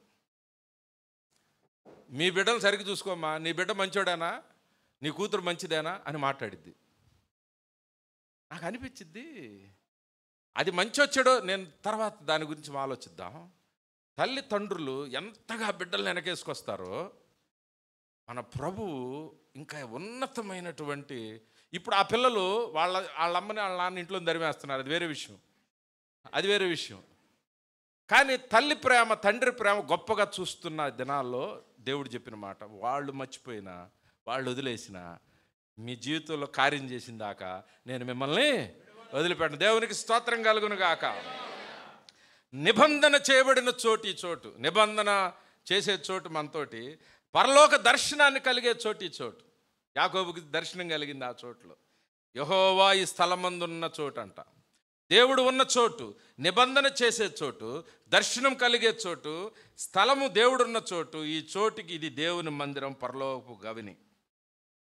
మీ బిడ్డలు సరిగ్గా చూసుకోమ్మా, నీ బిడ్డ మంచోడేనా, నీ కూతురు మంచిదేనా అని మాట్లాడిద్ది. నాకు అనిపించిద్ది, అది మంచి వచ్చాడో నేను తర్వాత దాని గురించి ఆలోచిద్దాం. తల్లిదండ్రులు ఎంతగా బిడ్డలు వెనకేసుకొస్తారో మన ప్రభువు ఇంకా ఉన్నతమైనటువంటి. ఇప్పుడు ఆ పిల్లలు వాళ్ళ అమ్మని వాళ్ళ నాన్న ఇంట్లో ధరిమేస్తున్నారు, అది వేరే విషయం. కానీ తల్లి ప్రేమ, తండ్రి ప్రేమ గొప్పగా చూస్తున్న దినాల్లో దేవుడు చెప్పిన మాట, వాళ్ళు మర్చిపోయినా, వాళ్ళు వదిలేసినా, మీ జీవితంలో కార్యం చేసిన దాకా నేను మిమ్మల్ని వదిలిపెట్టను. దేవునికి స్తోత్రం కలుగును గాక. నిబంధన చేయబడిన చోటు ఈ చోటు, నిబంధన చేసే చోటు మనతోటి, పరలోక దర్శనాన్ని కలిగే చోటు ఈ చోటు. యాకోబుకి దర్శనం కలిగింది ఆ చోటులో. యెహోవా ఈ స్థలమందున్న చోటు అంట, దేవుడు ఉన్న చోటు, నిబంధన చేసే చోటు, దర్శనం కలిగే చోటు, స్థలము దేవుడున్న చోటు. ఈ చోటుకి ఇది దేవుని మందిరం, పరలోకపు గవిని.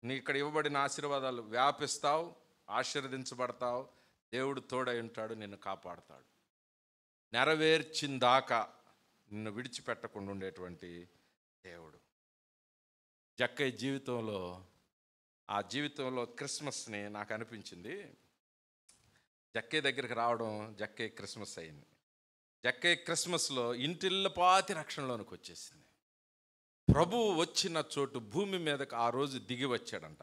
నీ ఇక్కడ ఇవ్వబడిన ఆశీర్వాదాలు వ్యాపిస్తావు, ఆశీర్వదించబడతావు. దేవుడు తోడై ఉంటాడు, నిన్ను కాపాడుతాడు. నెరవేర్చిందాకా నిన్ను విడిచిపెట్టకుండా ఉండేటువంటి దేవుడు. జక్కయ్య జీవితంలో, ఆ జీవితంలో క్రిస్మస్ని నాకు అనిపించింది. జక్కయ్య దగ్గరికి రావడం, జక్కయ్య క్రిస్మస్ అయింది. జక్కయ్య క్రిస్మస్లో ఇంటిల్లపాతి రక్షణలోనికి వచ్చేసింది. ప్రభువు వచ్చిన చోటు భూమి మీదకి ఆ రోజు దిగి వచ్చాడంట.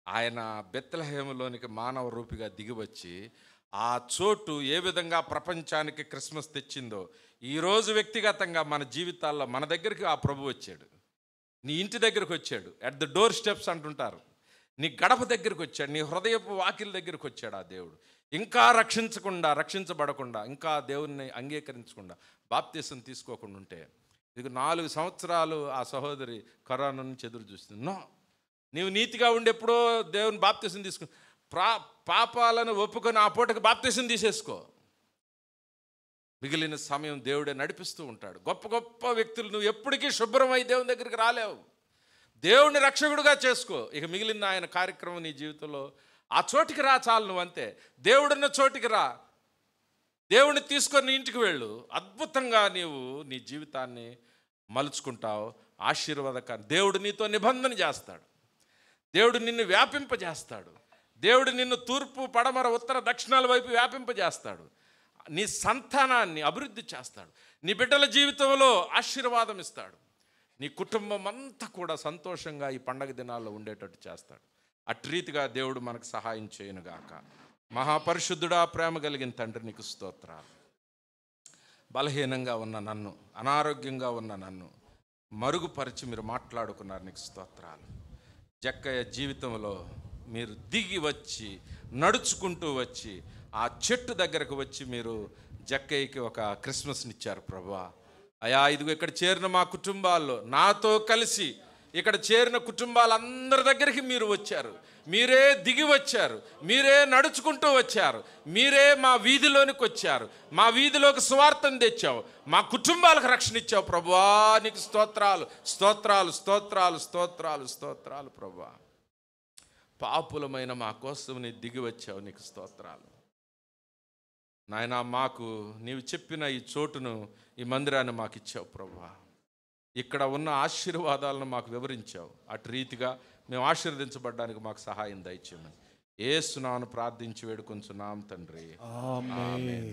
ఆయన బెత్లెహేములోనికి మానవ రూపిగా దిగివచ్చి ఆ చోటు ఏ విధంగా ప్రపంచానికి క్రిస్మస్ తెచ్చిందో, ఈరోజు వ్యక్తిగతంగా మన జీవితాల్లో మన దగ్గరికి ఆ ప్రభు వచ్చాడు. నీ ఇంటి దగ్గరికి వచ్చాడు, అట్ ద డోర్ స్టెప్స్ అంటుంటారు. నీ గడప దగ్గరికి వచ్చాడు, నీ హృదయపు వాకిల దగ్గరికి వచ్చాడు ఆ దేవుడు. ఇంకా రక్షించబడకుండా, ఇంకా దేవుణ్ణి అంగీకరించకుండా, బాప్తీసం తీసుకోకుండా ఉంటే, ఇది 4 సంవత్సరాలు ఆ సహోదరి కరోనా నుంచి ఎదురు చూస్తుంది. నో, నీవు నీతిగా ఉండి ఎప్పుడో దేవుని బాప్తీసం తీసుకుని పాపాలను ఒప్పుకొని ఆ పూటకి బాప్తీసం తీసేసుకో. మిగిలిన సమయం దేవుడే నడిపిస్తూ ఉంటాడు. గొప్ప గొప్ప వ్యక్తులు, నువ్వు ఎప్పటికీ శుభ్రమై దేవుని దగ్గరికి రాలేవు. దేవుడిని రక్షకుడుగా చేసుకో. ఇక మిగిలిన ఆయన కార్యక్రమం నీ జీవితంలో, ఆ చోటికి రా చాలు. నువ్వు అంతే, దేవుడున్న చోటికి రా, దేవుడిని తీసుకొని నీ ఇంటికి వెళ్ళు. అద్భుతంగా నీవు నీ జీవితాన్ని మలుచుకుంటావు. ఆశీర్వాదకరం. దేవుడు నీతో నిబంధన చేస్తాడు, దేవుడు నిన్ను వ్యాపింపజేస్తాడు, దేవుడు నిన్ను తూర్పు, పడమర, ఉత్తర, దక్షిణాల వైపు వ్యాపింపజేస్తాడు. నీ సంతానాన్ని అభివృద్ధి చేస్తాడు, నీ బిడ్డల జీవితంలో ఆశీర్వాదం ఇస్తాడు, నీ కుటుంబం అంతా కూడా సంతోషంగా ఈ పండగ దినాల్లో ఉండేటట్టు చేస్తాడు. అటు రీతిగా దేవుడు మనకు సహాయం చేయనుగాక. మహాపరిశుద్ధుడా, ప్రేమ కలిగిన తండ్రి, నీకు స్తోత్రాలు. బలహీనంగా ఉన్న నన్ను, అనారోగ్యంగా ఉన్న నన్ను మరుగుపరిచి మీరు మాట్లాడుకున్నారు, నీకు స్తోత్రాలు. జక్కయ్య జీవితంలో మీరు దిగి వచ్చి, నడుచుకుంటూ వచ్చి, ఆ చెట్టు దగ్గరకు వచ్చి మీరు జక్కయ్యకి ఒక క్రిస్మస్ని ఇచ్చారు ప్రభువా. అయా, ఇదిగో ఇక్కడ చేరిన మా కుటుంబాల్లో నాతో కలిసి ఇక్కడ చేరిన కుటుంబాలందరి దగ్గరికి మీరు వచ్చారు, మీరే దిగి వచ్చారు, మీరే నడుచుకుంటూ వచ్చారు, మీరే మా వీధిలోనికి వచ్చారు, మా వీధిలోకి సువార్తను తెచ్చావు, మా కుటుంబాలకు రక్షణ ఇచ్చావు ప్రభువా. నీకు స్తోత్రాలు, స్తోత్రాలు, స్తోత్రాలు, స్తోత్రాలు, స్తోత్రాలు ప్రభువా. పాపులమైన మా కోసం నీ దిగి వచ్చావు, నీకు స్తోత్రాలు నాయనా. మాకు నీవు చెప్పిన ఈ చోటును, ఈ మందిరాన్ని మాకు ఇచ్చావు ప్రభువా. ఇక్కడ ఉన్న ఆశీర్వాదాలను మాకు వివరించావు. అటు రీతిగా మేము ఆశీర్వదించబడడానికి మాకు సహాయం దయచేయమని యేసు నామమున ప్రార్థించి వేడుకొంచున్నాం తండ్రి, ఆమేన్.